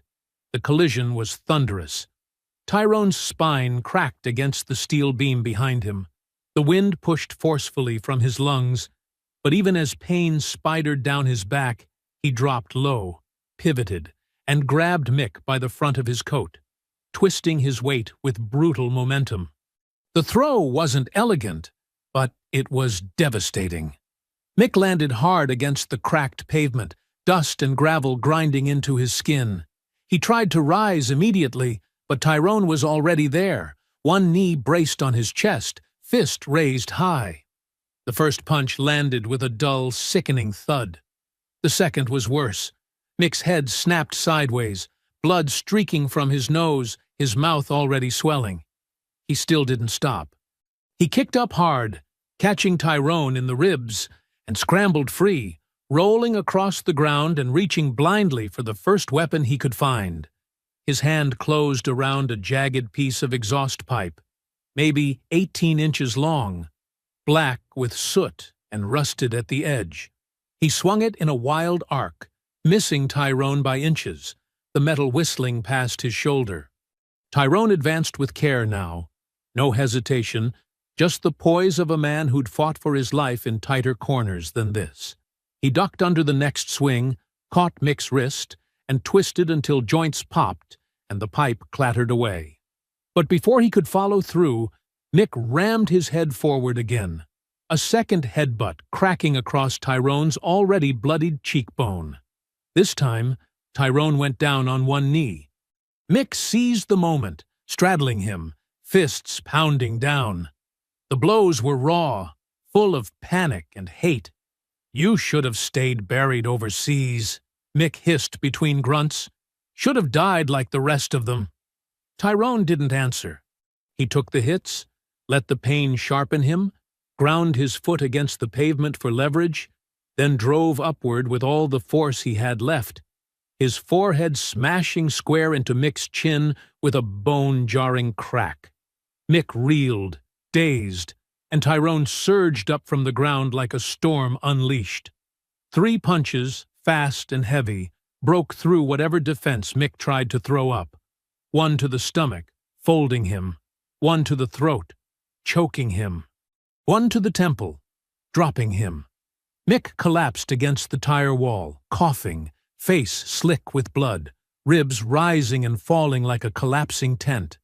The collision was thunderous. Tyrone's spine cracked against the steel beam behind him. The wind pushed forcefully from his lungs, but even as pain spidered down his back, he dropped low, pivoted, and grabbed Mick by the front of his coat, twisting his weight with brutal momentum. The throw wasn't elegant, but it was devastating. Mick landed hard against the cracked pavement, dust and gravel grinding into his skin. He tried to rise immediately, but Tyrone was already there, one knee braced on his chest, fist raised high. The first punch landed with a dull, sickening thud. The second was worse. Mick's head snapped sideways, blood streaking from his nose, his mouth already swelling. He still didn't stop. He kicked up hard, catching Tyrone in the ribs, and scrambled free, rolling across the ground and reaching blindly for the first weapon he could find. His hand closed around a jagged piece of exhaust pipe, maybe 18 inches long, black with soot and rusted at the edge. He swung it in a wild arc, missing Tyrone by inches, the metal whistling past his shoulder. Tyrone advanced with care now. No hesitation, just the poise of a man who'd fought for his life in tighter corners than this. He ducked under the next swing, caught Mick's wrist, and twisted until joints popped and the pipe clattered away. But before he could follow through, Mick rammed his head forward again, a second headbutt cracking across Tyrone's already bloodied cheekbone. This time, Tyrone went down on one knee. Mick seized the moment, straddling him, fists pounding down. The blows were raw, full of panic and hate. "You should have stayed buried overseas," Mick hissed between grunts. "Should have died like the rest of them." Tyrone didn't answer. He took the hits, let the pain sharpen him, ground his foot against the pavement for leverage, then drove upward with all the force he had left, his forehead smashing square into Mick's chin with a bone-jarring crack. Mick reeled, dazed, and Tyrone surged up from the ground like a storm unleashed. 3 punches, fast and heavy, broke through whatever defense Mick tried to throw up. One to the stomach, folding him. One to the throat, choking him. One to the temple, dropping him. Mick collapsed against the tire wall, coughing, face slick with blood, ribs rising and falling like a collapsing tent.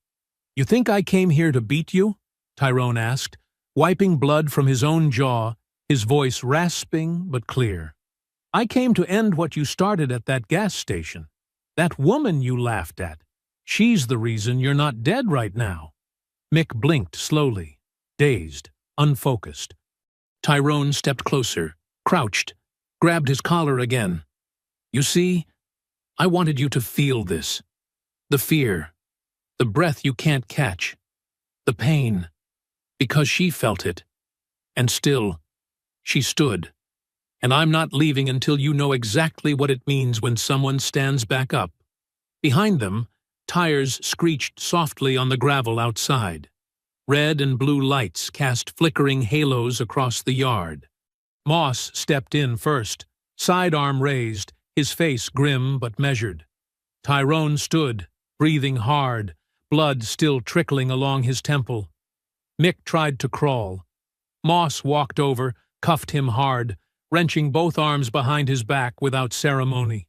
"You think I came here to beat you?" Tyrone asked, wiping blood from his own jaw, his voice rasping but clear. "I came to end what you started at that gas station. That woman you laughed at. She's the reason you're not dead right now." Mick blinked slowly, dazed, unfocused. Tyrone stepped closer, crouched, grabbed his collar again. "You see, I wanted you to feel this. The fear, the breath you can't catch, the pain, because she felt it. And still, she stood. And I'm not leaving until you know exactly what it means when someone stands back up." Behind them, tires screeched softly on the gravel outside. Red and blue lights cast flickering halos across the yard. Moss stepped in first, sidearm raised, his face grim but measured. Tyrone stood, breathing hard, blood still trickling along his temple. Mick tried to crawl. Moss walked over, cuffed him hard, wrenching both arms behind his back without ceremony.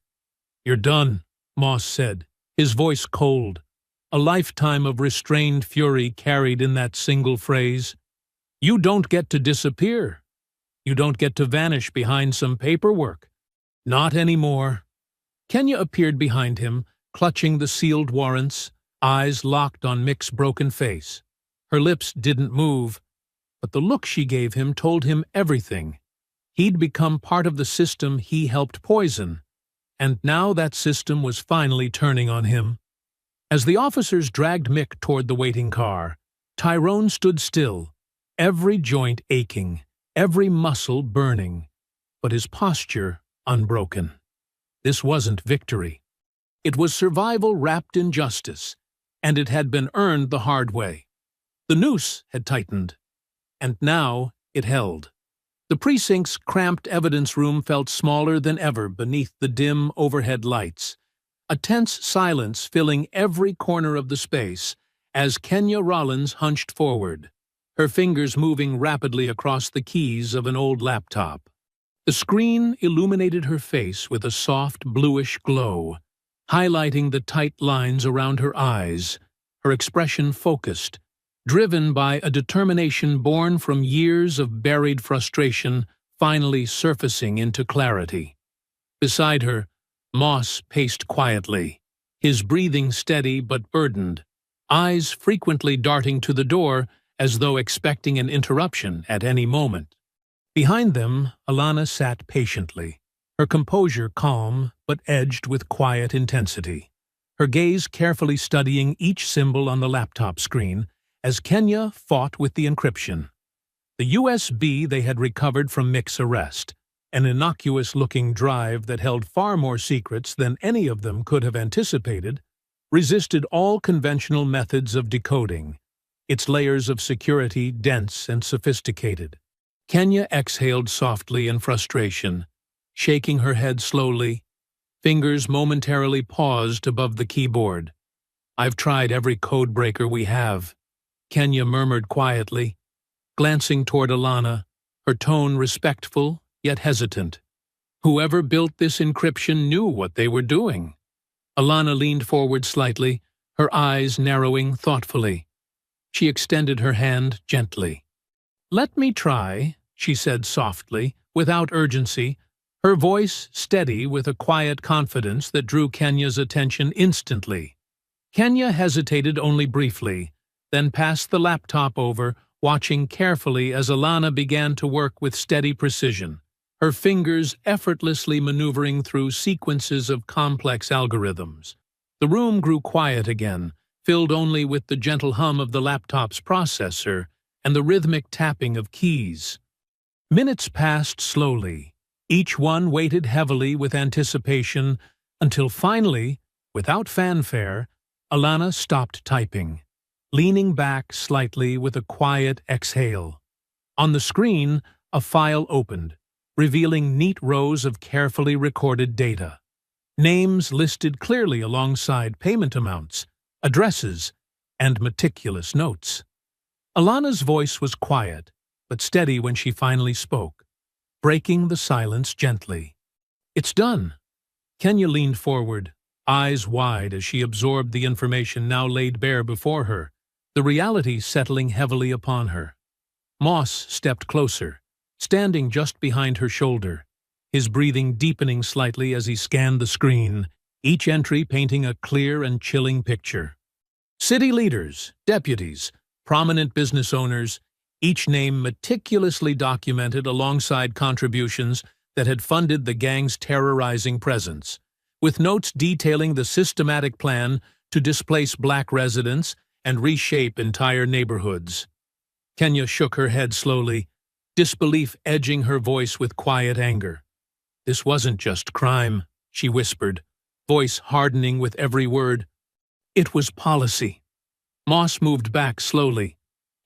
"You're done," Moss said, his voice cold, a lifetime of restrained fury carried in that single phrase. "You don't get to disappear. You don't get to vanish behind some paperwork. Not anymore." Kenya appeared behind him, clutching the sealed warrants, eyes locked on Mick's broken face. Her lips didn't move, but the look she gave him told him everything. He'd become part of the system he helped poison, and now that system was finally turning on him. As the officers dragged Mick toward the waiting car, Tyrone stood still, every joint aching, every muscle burning, but his posture unbroken. This wasn't victory. It was survival wrapped in justice, and it had been earned the hard way. The noose had tightened, and now it held. The precinct's cramped evidence room felt smaller than ever beneath the dim overhead lights, a tense silence filling every corner of the space as Kenya Rollins hunched forward, her fingers moving rapidly across the keys of an old laptop. The screen illuminated her face with a soft bluish glow, highlighting the tight lines around her eyes, her expression focused, driven by a determination born from years of buried frustration finally surfacing into clarity. Beside her, Moss paced quietly, his breathing steady but burdened, eyes frequently darting to the door as though expecting an interruption at any moment. Behind them, Alana sat patiently, her composure calm but edged with quiet intensity, her gaze carefully studying each symbol on the laptop screen as Kenya fought with the encryption. The USB they had recovered from Mick's arrest, an innocuous-looking drive that held far more secrets than any of them could have anticipated, resisted all conventional methods of decoding, its layers of security dense and sophisticated. Kenya exhaled softly in frustration, shaking her head slowly, fingers momentarily paused above the keyboard. "I've tried every code breaker we have," Kenya murmured quietly, glancing toward Alana, her tone respectful yet hesitant. Whoever built this encryption knew what they were doing. Alana leaned forward slightly, her eyes narrowing thoughtfully. She extended her hand gently. "Let me try," she said softly, without urgency, her voice steady with a quiet confidence that drew Kenya's attention instantly. Kenya hesitated only briefly, then passed the laptop over, watching carefully as Alana began to work with steady precision, her fingers effortlessly maneuvering through sequences of complex algorithms. The room grew quiet again, filled only with the gentle hum of the laptop's processor and the rhythmic tapping of keys. Minutes passed slowly. Each one weighted heavily with anticipation until finally, without fanfare, Alana stopped typing, leaning back slightly with a quiet exhale. On the screen, a file opened, revealing neat rows of carefully recorded data. Names listed clearly alongside payment amounts, addresses, and meticulous notes. Alana's voice was quiet, but steady when she finally spoke, breaking the silence gently. "It's done." Kenya leaned forward, eyes wide as she absorbed the information now laid bare before her, the reality settling heavily upon her. Moss stepped closer, standing just behind her shoulder, his breathing deepening slightly as he scanned the screen, each entry painting a clear and chilling picture. City leaders, deputies, prominent business owners, each name meticulously documented alongside contributions that had funded the gang's terrorizing presence, with notes detailing the systematic plan to displace black residents and reshape entire neighborhoods. Kenya shook her head slowly, disbelief edging her voice with quiet anger. "This wasn't just crime," she whispered, voice hardening with every word. "It was policy." Moss moved back slowly,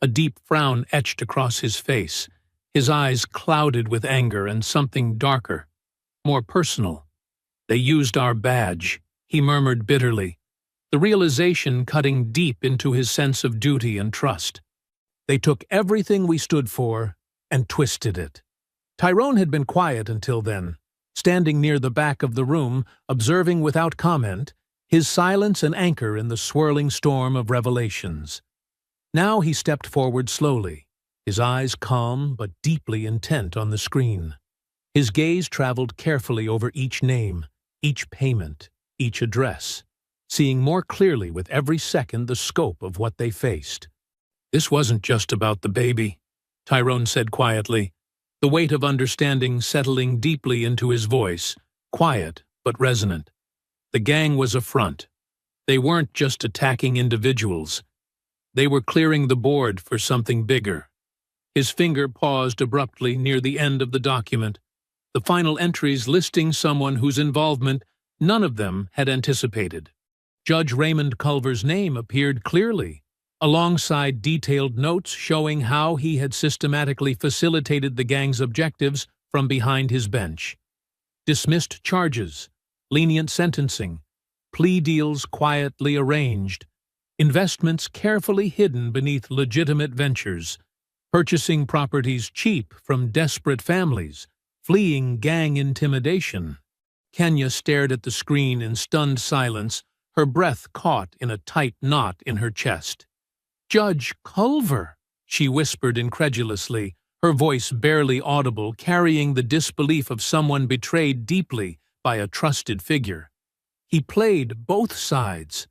a deep frown etched across his face, his eyes clouded with anger and something darker, more personal. "They used our badge," he murmured bitterly, the realization cutting deep into his sense of duty and trust. "They took everything we stood for and twisted it." Tyrone had been quiet until then, standing near the back of the room, observing without comment, his silence an anchor in the swirling storm of revelations. Now he stepped forward slowly, his eyes calm but deeply intent on the screen. His gaze traveled carefully over each name, each payment, each address, seeing more clearly with every second the scope of what they faced. "This wasn't just about the baby," Tyrone said quietly, the weight of understanding settling deeply into his voice, quiet but resonant. The gang was a front. They weren't just attacking individuals. They were clearing the board for something bigger. His finger paused abruptly near the end of the document, the final entries listing someone whose involvement none of them had anticipated. Judge Raymond Culver's name appeared clearly, alongside detailed notes showing how he had systematically facilitated the gang's objectives from behind his bench. Dismissed charges, lenient sentencing, plea deals quietly arranged, investments carefully hidden beneath legitimate ventures, purchasing properties cheap from desperate families, fleeing gang intimidation. Kenya stared at the screen in stunned silence, her breath caught in a tight knot in her chest. "Judge Culver," she whispered incredulously, her voice barely audible, carrying the disbelief of someone betrayed deeply by a trusted figure. He played both sides.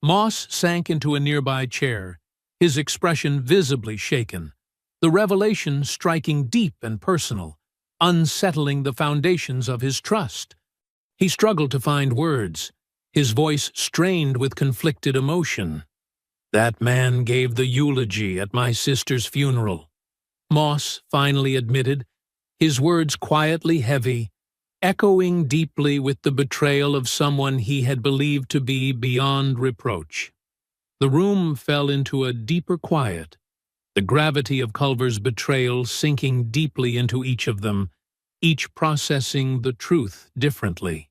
Moss sank into a nearby chair, his expression visibly shaken, the revelation striking deep and personal, unsettling the foundations of his trust. He struggled to find words, his voice strained with conflicted emotion. "That man gave the eulogy at my sister's funeral," Moss finally admitted, his words quietly heavy, echoing deeply with the betrayal of someone he had believed to be beyond reproach. The room fell into a deeper quiet, the gravity of Culver's betrayal sinking deeply into each of them, each processing the truth differently.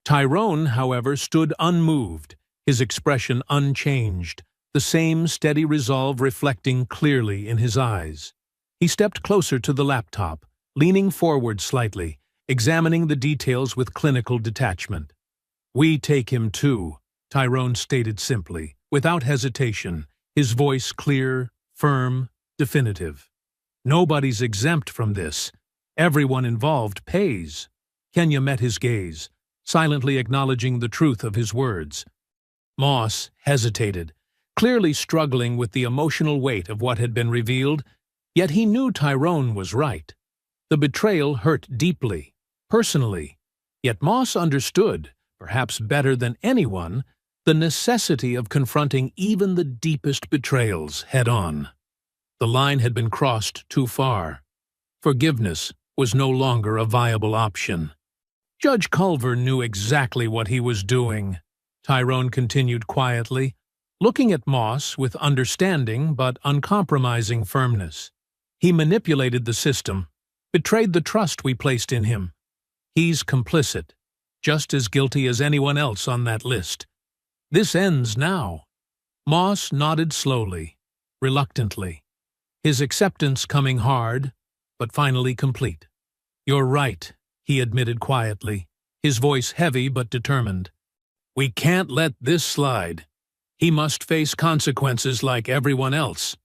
Tyrone, however, stood unmoved, his expression unchanged, the same steady resolve reflecting clearly in his eyes. He stepped closer to the laptop, leaning forward slightly, examining the details with clinical detachment. "We take him too," Tyrone stated simply, without hesitation, his voice clear, firm, definitive. "Nobody's exempt from this. Everyone involved pays." Kenya met his gaze, silently acknowledging the truth of his words. Moss hesitated, clearly struggling with the emotional weight of what had been revealed, yet he knew Tyrone was right. The betrayal hurt deeply, personally, yet Moss understood, perhaps better than anyone, the necessity of confronting even the deepest betrayals head-on. The line had been crossed too far. Forgiveness was no longer a viable option. Judge Culver knew exactly what he was doing, Tyrone continued quietly, looking at Moss with understanding but uncompromising firmness. He manipulated the system, betrayed the trust we placed in him. He's complicit, just as guilty as anyone else on that list. This ends now. Moss nodded slowly, reluctantly, his acceptance coming hard, but finally complete. "You're right," he admitted quietly, his voice heavy but determined. "We can't let this slide. He must face consequences like everyone else."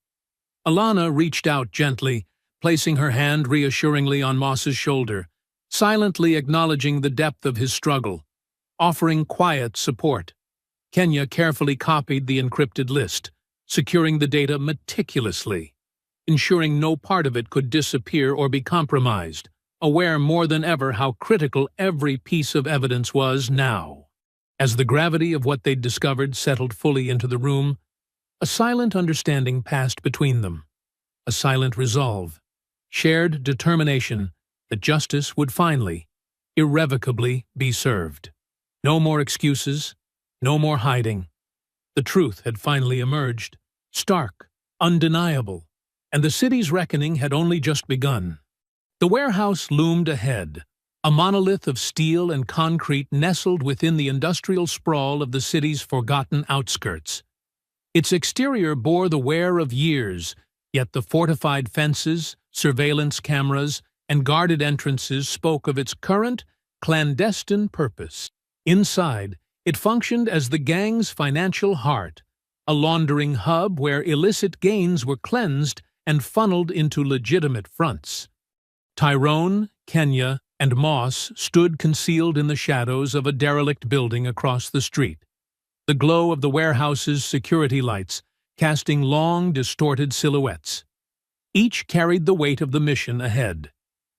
Alana reached out gently, placing her hand reassuringly on Moss's shoulder, silently acknowledging the depth of his struggle, offering quiet support. Kenya carefully copied the encrypted list, securing the data meticulously, ensuring no part of it could disappear or be compromised, aware more than ever how critical every piece of evidence was now. As the gravity of what they'd discovered settled fully into the room, a silent understanding passed between them, a silent resolve, shared determination that justice would finally, irrevocably be served. No more excuses, no more hiding. The truth had finally emerged, stark, undeniable, and the city's reckoning had only just begun. The warehouse loomed ahead, a monolith of steel and concrete nestled within the industrial sprawl of the city's forgotten outskirts. Its exterior bore the wear of years, yet the fortified fences, surveillance cameras, and guarded entrances spoke of its current, clandestine purpose. Inside, it functioned as the gang's financial heart, a laundering hub where illicit gains were cleansed and funneled into legitimate fronts. Tyrone, Kenya, and Moss stood concealed in the shadows of a derelict building across the street, the glow of the warehouse's security lights casting long, distorted silhouettes. Each carried the weight of the mission ahead,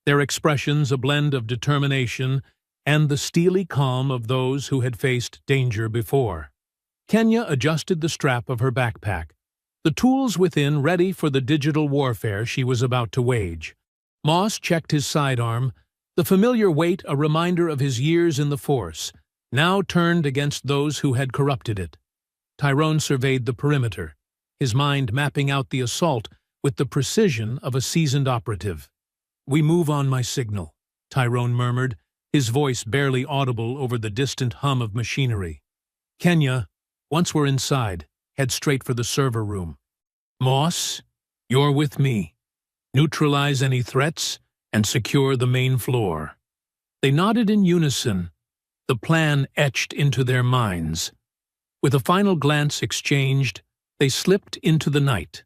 their expressions a blend of determination and the steely calm of those who had faced danger before. Kenya adjusted the strap of her backpack, the tools within ready for the digital warfare she was about to wage. Moss checked his sidearm, the familiar weight a reminder of his years in the force, now turned against those who had corrupted it. Tyrone surveyed the perimeter, his mind mapping out the assault with the precision of a seasoned operative. "We move on my signal," Tyrone murmured, his voice barely audible over the distant hum of machinery. "Kenya, once we're inside, head straight for the server room. Moss, you're with me. Neutralize any threats and secure the main floor." They nodded in unison, the plan etched into their minds. With a final glance exchanged, they slipped into the night,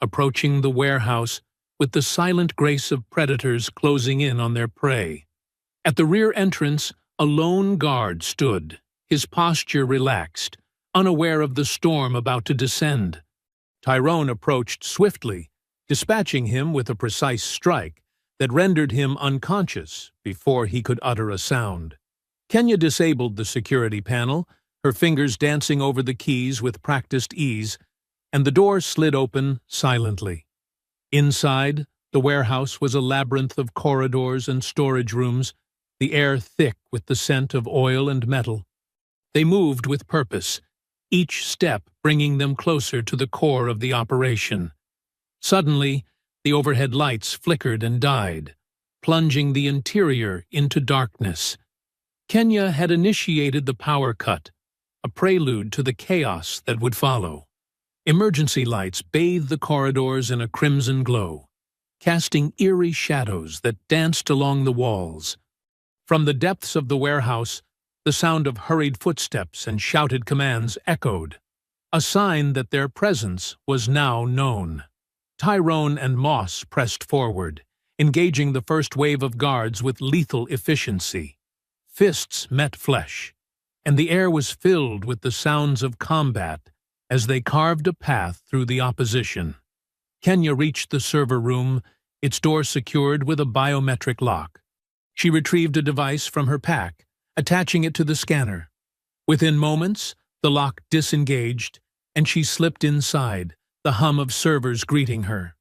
approaching the warehouse with the silent grace of predators closing in on their prey. At the rear entrance, a lone guard stood, his posture relaxed, unaware of the storm about to descend. Tyrone approached swiftly, dispatching him with a precise strike that rendered him unconscious before he could utter a sound. Kenya disabled the security panel, her fingers dancing over the keys with practiced ease, and the door slid open silently. Inside, the warehouse was a labyrinth of corridors and storage rooms, the air thick with the scent of oil and metal. They moved with purpose, each step bringing them closer to the core of the operation. Suddenly, the overhead lights flickered and died, plunging the interior into darkness. Kenya had initiated the power cut, a prelude to the chaos that would follow. Emergency lights bathed the corridors in a crimson glow, casting eerie shadows that danced along the walls. From the depths of the warehouse, the sound of hurried footsteps and shouted commands echoed, a sign that their presence was now known. Tyrone and Moss pressed forward, engaging the first wave of guards with lethal efficiency. Fists met flesh, and the air was filled with the sounds of combat as they carved a path through the opposition. Kenya reached the server room, its door secured with a biometric lock. She retrieved a device from her pack, attaching it to the scanner. Within moments, the lock disengaged, and she slipped inside, the hum of servers greeting her.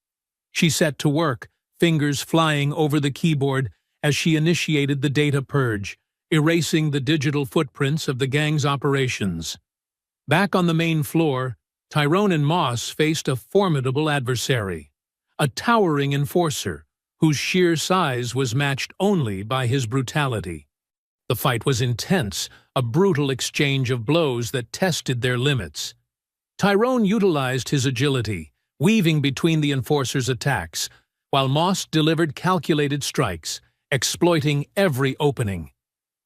She set to work, fingers flying over the keyboard as she initiated the data purge, erasing the digital footprints of the gang's operations. Back on the main floor, Tyrone and Moss faced a formidable adversary, a towering enforcer whose sheer size was matched only by his brutality. The fight was intense, a brutal exchange of blows that tested their limits. Tyrone utilized his agility, weaving between the enforcer's attacks, while Moss delivered calculated strikes, exploiting every opening.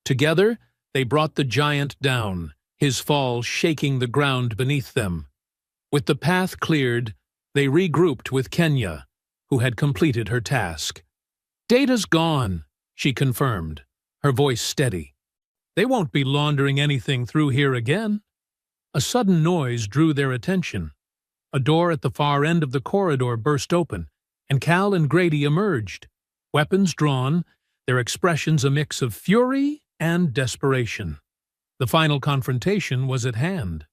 Together, they brought the giant down, his fall shaking the ground beneath them. With the path cleared, they regrouped with Kenya, who had completed her task. "Data's gone," she confirmed, her voice steady. "They won't be laundering anything through here again." A sudden noise drew their attention. A door at the far end of the corridor burst open, and Cal and Grady emerged, weapons drawn, their expressions a mix of fury and desperation. The final confrontation was at hand.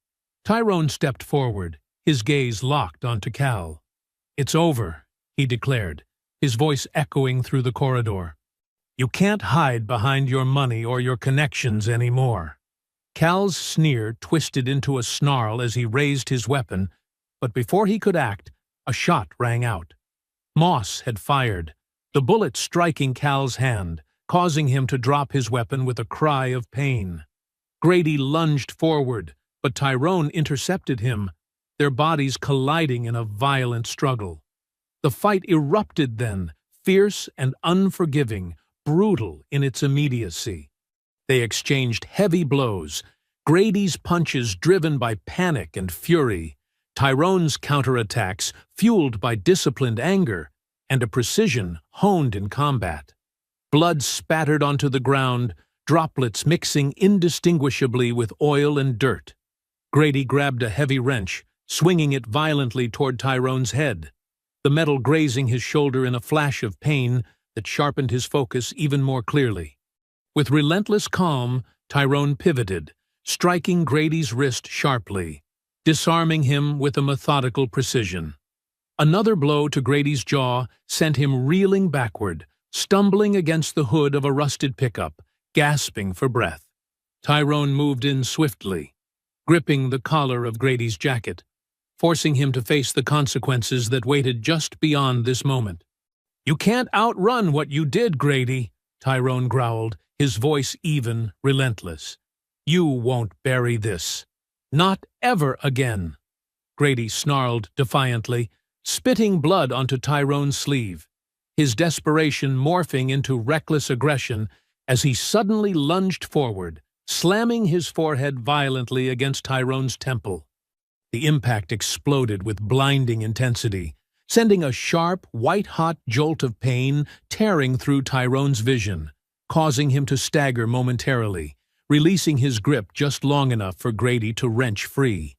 Tyrone stepped forward, his gaze locked onto Cal. "It's over," he declared, his voice echoing through the corridor. "You can't hide behind your money or your connections anymore." Cal's sneer twisted into a snarl as he raised his weapon, but before he could act, a shot rang out. Moss had fired, the bullet striking Cal's hand, causing him to drop his weapon with a cry of pain. Grady lunged forward, but Tyrone intercepted him, their bodies colliding in a violent struggle. The fight erupted then, fierce and unforgiving, brutal in its immediacy. They exchanged heavy blows, Grady's punches driven by panic and fury, Tyrone's counterattacks fueled by disciplined anger, and a precision honed in combat. Blood spattered onto the ground, droplets mixing indistinguishably with oil and dirt. Grady grabbed a heavy wrench, swinging it violently toward Tyrone's head, the metal grazing his shoulder in a flash of pain that sharpened his focus even more clearly. With relentless calm, Tyrone pivoted, striking Grady's wrist sharply, disarming him with a methodical precision. Another blow to Grady's jaw sent him reeling backward, stumbling against the hood of a rusted pickup, gasping for breath. Tyrone moved in swiftly, gripping the collar of Grady's jacket, forcing him to face the consequences that waited just beyond this moment. "You can't outrun what you did, Grady," Tyrone growled, his voice even, relentless. "You won't bury this. Not ever again." Grady snarled defiantly, spitting blood onto Tyrone's sleeve, his desperation morphing into reckless aggression as he suddenly lunged forward, slamming his forehead violently against Tyrone's temple. The impact exploded with blinding intensity, sending a sharp, white-hot jolt of pain tearing through Tyrone's vision, causing him to stagger momentarily, releasing his grip just long enough for Grady to wrench free.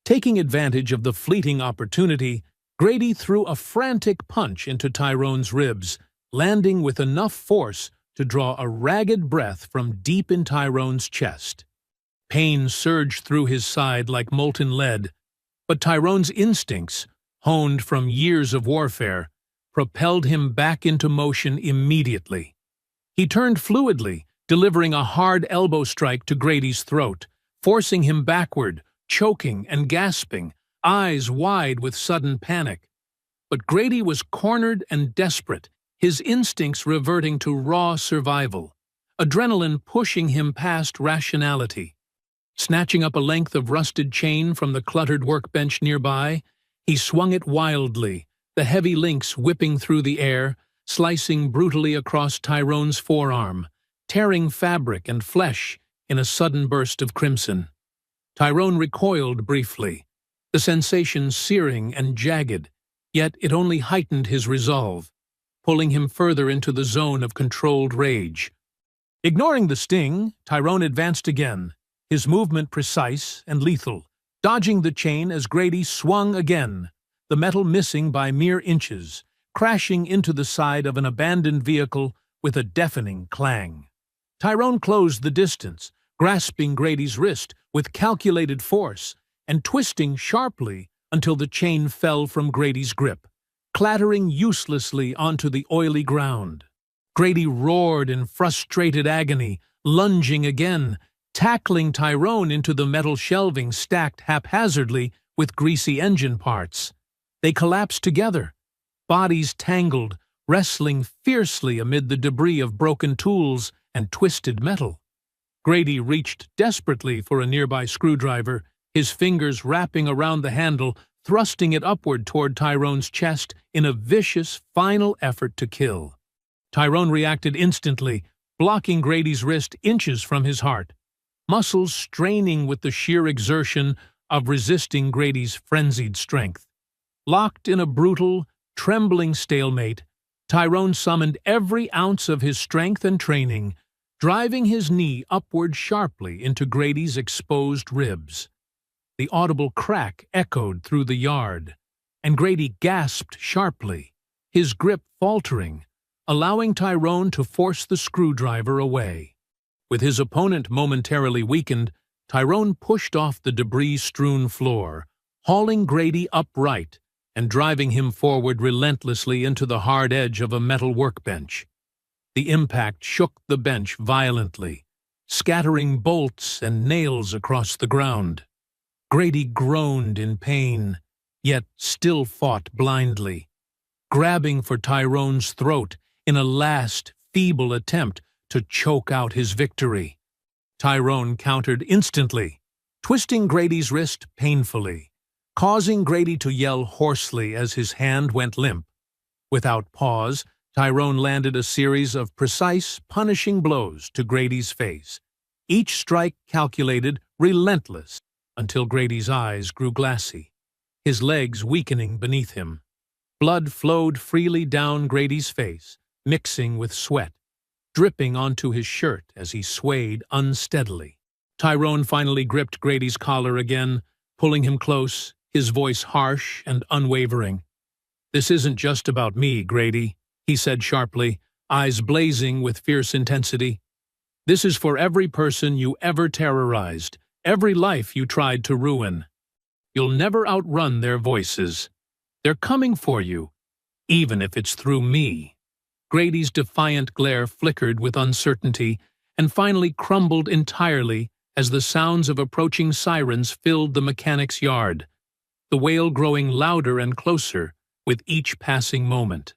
Taking advantage of the fleeting opportunity, Grady threw a frantic punch into Tyrone's ribs, landing with enough force to draw a ragged breath from deep in Tyrone's chest. Pain surged through his side like molten lead, but Tyrone's instincts, honed from years of warfare, propelled him back into motion immediately. He turned fluidly, delivering a hard elbow strike to Grady's throat, forcing him backward, choking and gasping, eyes wide with sudden panic. But Grady was cornered and desperate, his instincts reverting to raw survival, adrenaline pushing him past rationality. Snatching up a length of rusted chain from the cluttered workbench nearby, he swung it wildly, the heavy links whipping through the air, slicing brutally across Tyrone's forearm, tearing fabric and flesh in a sudden burst of crimson. Tyrone recoiled briefly, the sensation searing and jagged, yet it only heightened his resolve, pulling him further into the zone of controlled rage. Ignoring the sting, Tyrone advanced again, his movement precise and lethal, dodging the chain as Grady swung again, the metal missing by mere inches, crashing into the side of an abandoned vehicle with a deafening clang. Tyrone closed the distance, grasping Grady's wrist with calculated force and twisting sharply until the chain fell from Grady's grip, clattering uselessly onto the oily ground. Grady roared in frustrated agony, lunging again, tackling Tyrone into the metal shelving stacked haphazardly with greasy engine parts. They collapsed together, bodies tangled, wrestling fiercely amid the debris of broken tools and twisted metal. Grady reached desperately for a nearby screwdriver, his fingers wrapping around the handle, thrusting it upward toward Tyrone's chest in a vicious, final effort to kill. Tyrone reacted instantly, blocking Grady's wrist inches from his heart, muscles straining with the sheer exertion of resisting Grady's frenzied strength. Locked in a brutal, trembling stalemate, Tyrone summoned every ounce of his strength and training, driving his knee upward sharply into Grady's exposed ribs. The audible crack echoed through the yard, and Grady gasped sharply, his grip faltering, allowing Tyrone to force the screwdriver away. With his opponent momentarily weakened, Tyrone pushed off the debris-strewn floor, hauling Grady upright and driving him forward relentlessly into the hard edge of a metal workbench. The impact shook the bench violently, scattering bolts and nails across the ground. Grady groaned in pain, yet still fought blindly, grabbing for Tyrone's throat in a last, feeble attempt to choke out his victory. Tyrone countered instantly, twisting Grady's wrist painfully, causing Grady to yell hoarsely as his hand went limp. Without pause, Tyrone landed a series of precise, punishing blows to Grady's face, each strike calculated, relentless, until Grady's eyes grew glassy, his legs weakening beneath him. Blood flowed freely down Grady's face, mixing with sweat, dripping onto his shirt as he swayed unsteadily. Tyrone finally gripped Grady's collar again, pulling him close, his voice harsh and unwavering. "This isn't just about me, Grady," he said sharply, eyes blazing with fierce intensity. "This is for every person you ever terrorized, every life you tried to ruin. You'll never outrun their voices. They're coming for you, even if it's through me." Grady's defiant glare flickered with uncertainty and finally crumbled entirely as the sounds of approaching sirens filled the mechanic's yard, the wail growing louder and closer with each passing moment.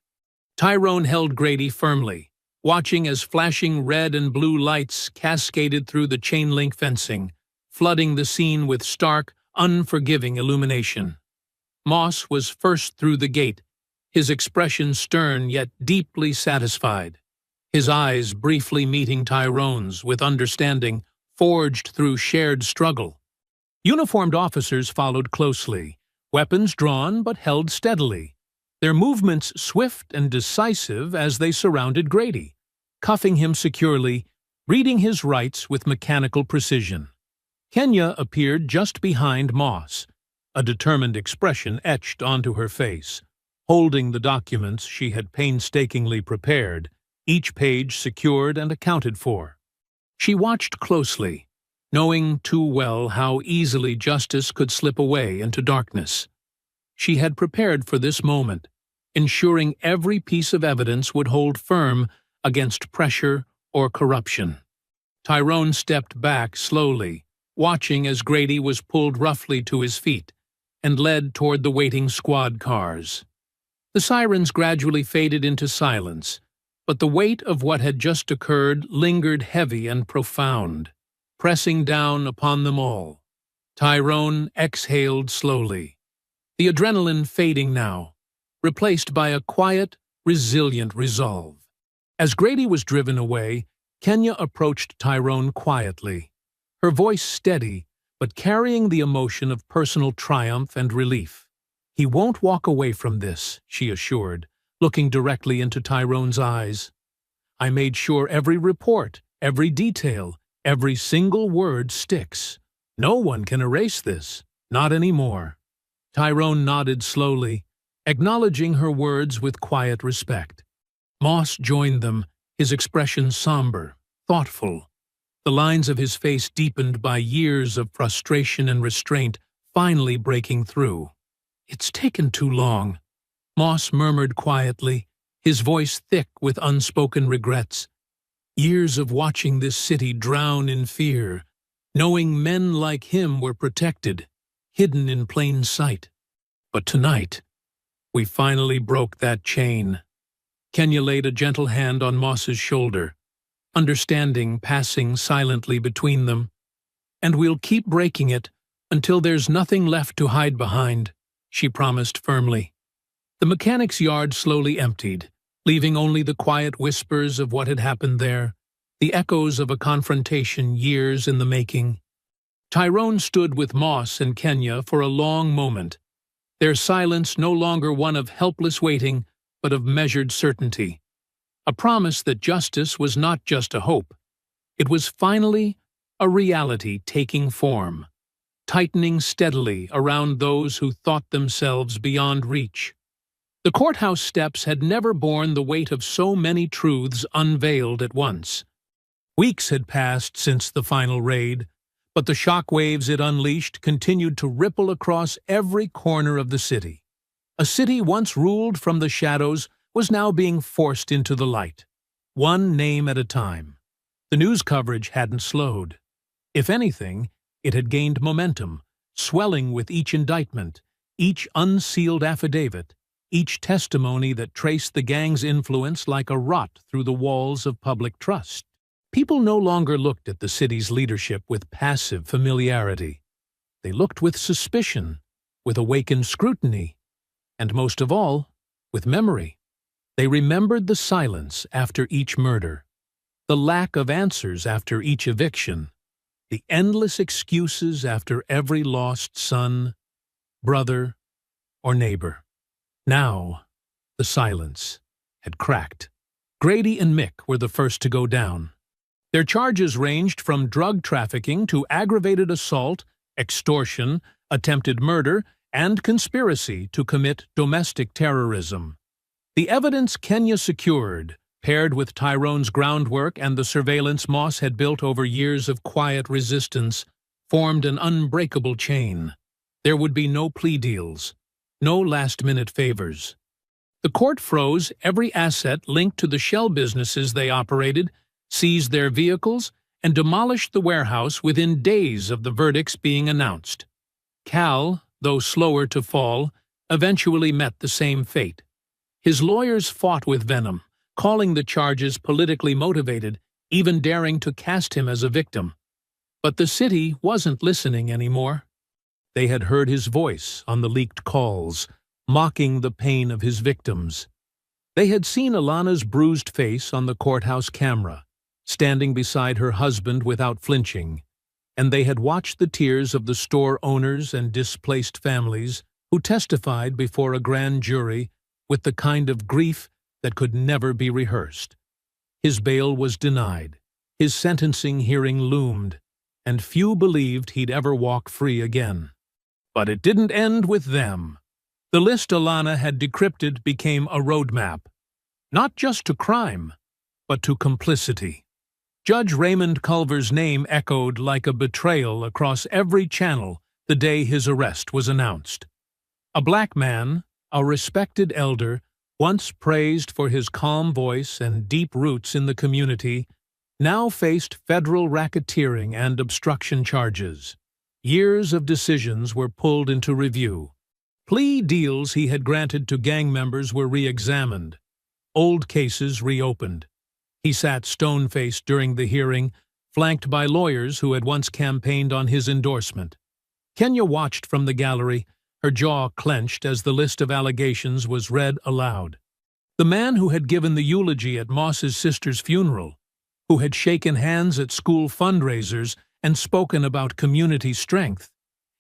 Tyrone held Grady firmly, watching as flashing red and blue lights cascaded through the chain-link fencing, flooding the scene with stark, unforgiving illumination. Moss was first through the gate, his expression stern yet deeply satisfied, his eyes briefly meeting Tyrone's with understanding forged through shared struggle. Uniformed officers followed closely, weapons drawn but held steadily, their movements swift and decisive as they surrounded Grady, cuffing him securely, reading his rights with mechanical precision. Kenya appeared just behind Moss, a determined expression etched onto her face, holding the documents she had painstakingly prepared, each page secured and accounted for. She watched closely, knowing too well how easily justice could slip away into darkness. She had prepared for this moment, ensuring every piece of evidence would hold firm against pressure or corruption. Tyrone stepped back slowly, watching as Grady was pulled roughly to his feet and led toward the waiting squad cars. The sirens gradually faded into silence, but the weight of what had just occurred lingered heavy and profound, pressing down upon them all. Tyrone exhaled slowly, the adrenaline fading now, replaced by a quiet, resilient resolve. As Grady was driven away, Kenya approached Tyrone quietly, her voice steady, but carrying the emotion of personal triumph and relief. "He won't walk away from this," she assured, looking directly into Tyrone's eyes. "I made sure every report, every detail, every single word sticks. No one can erase this, not anymore." Tyrone nodded slowly, acknowledging her words with quiet respect. Moss joined them, his expression somber, thoughtful. The lines of his face deepened by years of frustration and restraint finally breaking through. "It's taken too long," Moss murmured quietly, his voice thick with unspoken regrets. "Years of watching this city drown in fear, knowing men like him were protected, hidden in plain sight. But tonight, we finally broke that chain." Kenya laid a gentle hand on Moss's shoulder, understanding passing silently between them. "And we'll keep breaking it until there's nothing left to hide behind," she promised firmly. The mechanic's yard slowly emptied, leaving only the quiet whispers of what had happened there, the echoes of a confrontation years in the making. Tyrone stood with Moss and Kenya for a long moment, their silence no longer one of helpless waiting, but of measured certainty. A promise that justice was not just a hope. It was finally a reality taking form, tightening steadily around those who thought themselves beyond reach. The courthouse steps had never borne the weight of so many truths unveiled at once. Weeks had passed since the final raid, but the shockwaves it unleashed continued to ripple across every corner of the city. A city once ruled from the shadows was now being forced into the light, one name at a time. The news coverage hadn't slowed. If anything, it had gained momentum, swelling with each indictment, each unsealed affidavit, each testimony that traced the gang's influence like a rot through the walls of public trust. People no longer looked at the city's leadership with passive familiarity. They looked with suspicion, with awakened scrutiny, and most of all, with memory. They remembered the silence after each murder, the lack of answers after each eviction, the endless excuses after every lost son, brother, or neighbor. Now, the silence had cracked. Grady and Mick were the first to go down. Their charges ranged from drug trafficking to aggravated assault, extortion, attempted murder, and conspiracy to commit domestic terrorism. The evidence Kenya secured, paired with Tyrone's groundwork and the surveillance Moss had built over years of quiet resistance, formed an unbreakable chain. There would be no plea deals, no last-minute favors. The court froze every asset linked to the shell businesses they operated, seized their vehicles, and demolished the warehouse within days of the verdicts being announced. Cal, though slower to fall, eventually met the same fate. His lawyers fought with venom, calling the charges politically motivated, even daring to cast him as a victim. But the city wasn't listening anymore. They had heard his voice on the leaked calls, mocking the pain of his victims. They had seen Alana's bruised face on the courthouse camera, standing beside her husband without flinching, and they had watched the tears of the store owners and displaced families who testified before a grand jury with the kind of grief that could never be rehearsed. His bail was denied, his sentencing hearing loomed, and few believed he'd ever walk free again. But it didn't end with them. The list Alana had decrypted became a roadmap, not just to crime, but to complicity. Judge Raymond Culver's name echoed like a betrayal across every channel the day his arrest was announced. A black man, a respected elder, once praised for his calm voice and deep roots in the community, now faced federal racketeering and obstruction charges. Years of decisions were pulled into review. Plea deals he had granted to gang members were re-examined. Old cases reopened. He sat stone-faced during the hearing, flanked by lawyers who had once campaigned on his endorsement. Kenya watched from the gallery, her jaw clenched as the list of allegations was read aloud. The man who had given the eulogy at Moss's sister's funeral, who had shaken hands at school fundraisers and spoken about community strength.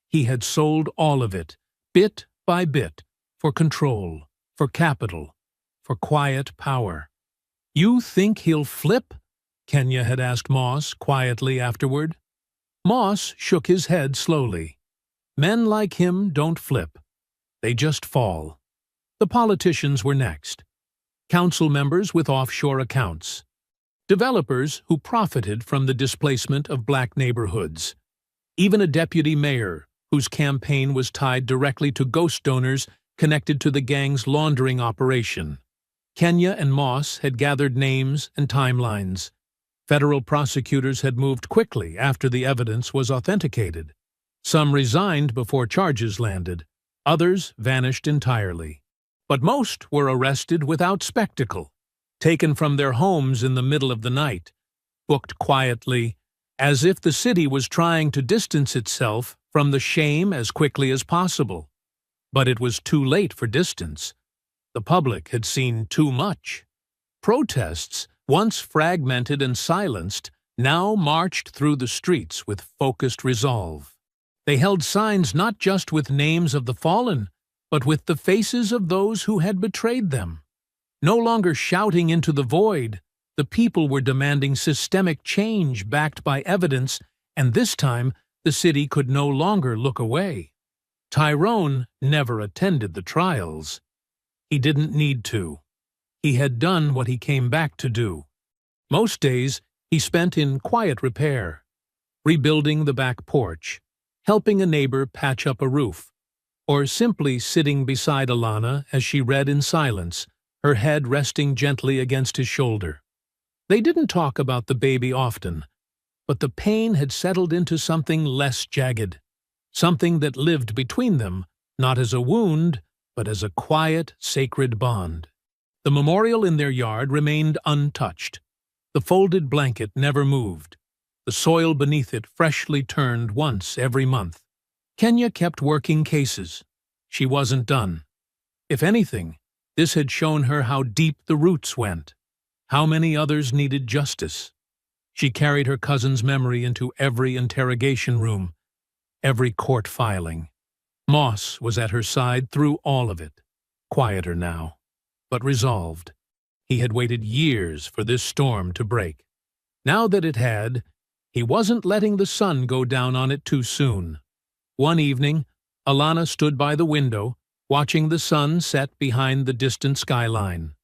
He had sold all of it, bit by bit, for control, for capital, for quiet power. "You think he'll flip?" Kenya had asked Moss quietly afterward. Moss shook his head slowly. "Men like him don't flip. They just fall." The politicians were next. Council members with offshore accounts. Developers who profited from the displacement of black neighborhoods. Even a deputy mayor whose campaign was tied directly to ghost donors connected to the gang's laundering operation. Kenya and Moss had gathered names and timelines. Federal prosecutors had moved quickly after the evidence was authenticated. Some resigned before charges landed. Others vanished entirely. But most were arrested without spectacle, taken from their homes in the middle of the night, booked quietly, as if the city was trying to distance itself from the shame as quickly as possible. But it was too late for distance. The public had seen too much. Protests, once fragmented and silenced, now marched through the streets with focused resolve. They held signs not just with names of the fallen, but with the faces of those who had betrayed them. No longer shouting into the void, the people were demanding systemic change backed by evidence, and this time the city could no longer look away. Tyrone never attended the trials. He didn't need to. He had done what he came back to do. Most days he spent in quiet repair, rebuilding the back porch, helping a neighbor patch up a roof, or simply sitting beside Alana as she read in silence, her head resting gently against his shoulder. They didn't talk about the baby often, but the pain had settled into something less jagged, something that lived between them, not as a wound, but as a quiet, sacred bond. The memorial in their yard remained untouched. The folded blanket never moved, the soil beneath it freshly turned once every month. Kenya kept working cases. She wasn't done. If anything, this had shown her how deep the roots went, how many others needed justice. She carried her cousin's memory into every interrogation room, every court filing. Moss was at her side through all of it, quieter now, but resolved. He had waited years for this storm to break. Now that it had, he wasn't letting the sun go down on it too soon. One evening, Alana stood by the window, watching the sun set behind the distant skyline.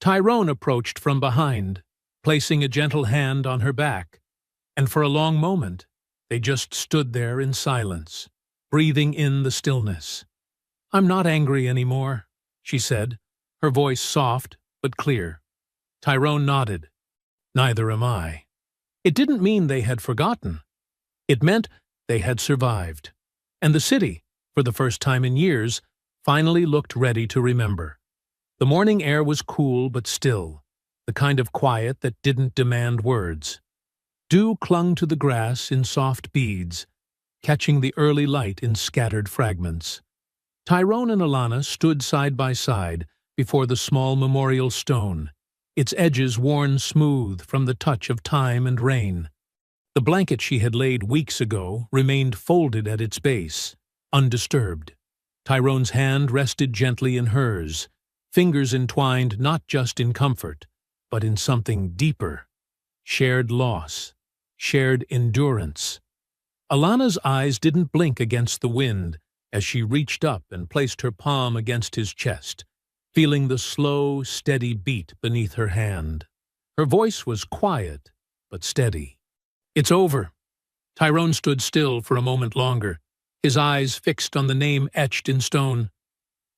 Tyrone approached from behind, placing a gentle hand on her back, and for a long moment they just stood there in silence, breathing in the stillness. "I'm not angry anymore," she said, her voice soft but clear. Tyrone nodded. "Neither am I." It didn't mean they had forgotten. It meant they had survived. And the city, for the first time in years, finally looked ready to remember. The morning air was cool but still, the kind of quiet that didn't demand words. Dew clung to the grass in soft beads, catching the early light in scattered fragments. Tyrone and Alana stood side by side before the small memorial stone, its edges worn smooth from the touch of time and rain. The blanket she had laid weeks ago remained folded at its base, undisturbed. Tyrone's hand rested gently in hers, fingers entwined not just in comfort, but in something deeper. Shared loss, shared endurance. Alana's eyes didn't blink against the wind as she reached up and placed her palm against his chest, feeling the slow, steady beat beneath her hand. Her voice was quiet, but steady. "It's over." Tyrone stood still for a moment longer, his eyes fixed on the name etched in stone.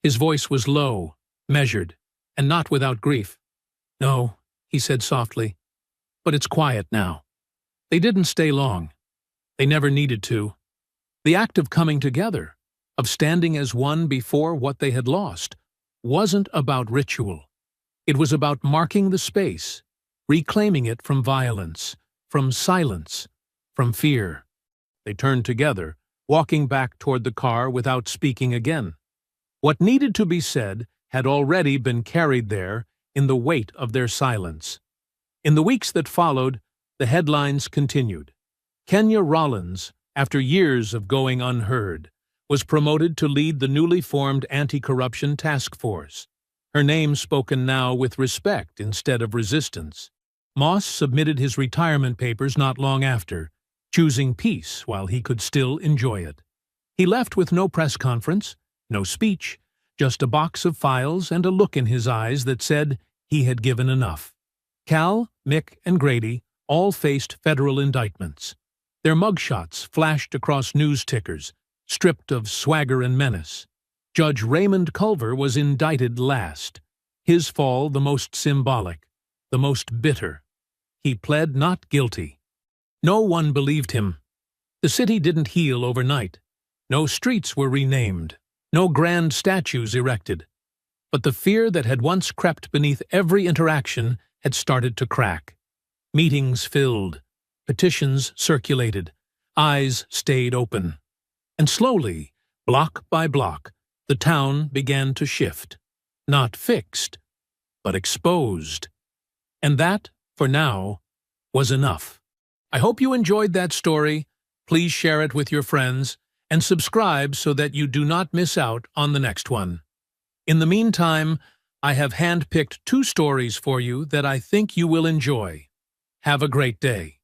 His voice was low, measured, and not without grief. "No," he said softly, "but it's quiet now." They didn't stay long. They never needed to. The act of coming together, of standing as one before what they had lost, wasn't about ritual. It was about marking the space, reclaiming it from violence, from silence, from fear. They turned together, walking back toward the car without speaking again. What needed to be said had already been carried there in the weight of their silence. In the weeks that followed, the headlines continued. Kenya Rollins, after years of going unheard, was promoted to lead the newly formed anti-corruption task force, her name spoken now with respect instead of resistance. Moss submitted his retirement papers not long after, choosing peace while he could still enjoy it. He left with no press conference, no speech, just a box of files and a look in his eyes that said he had given enough. Cal, Mick, and Grady all faced federal indictments. Their mugshots flashed across news tickers, stripped of swagger and menace. Judge Raymond Culver was indicted last, his fall the most symbolic, the most bitter. He pled not guilty. No one believed him. The city didn't heal overnight. No streets were renamed, no grand statues erected. But the fear that had once crept beneath every interaction had started to crack. Meetings filled, petitions circulated, eyes stayed open. And slowly, block by block, the town began to shift. Not fixed, but exposed. And that, for now, was enough. I hope you enjoyed that story. Please share it with your friends and subscribe so that you do not miss out on the next one. In the meantime, I have handpicked 2 stories for you that I think you will enjoy. Have a great day.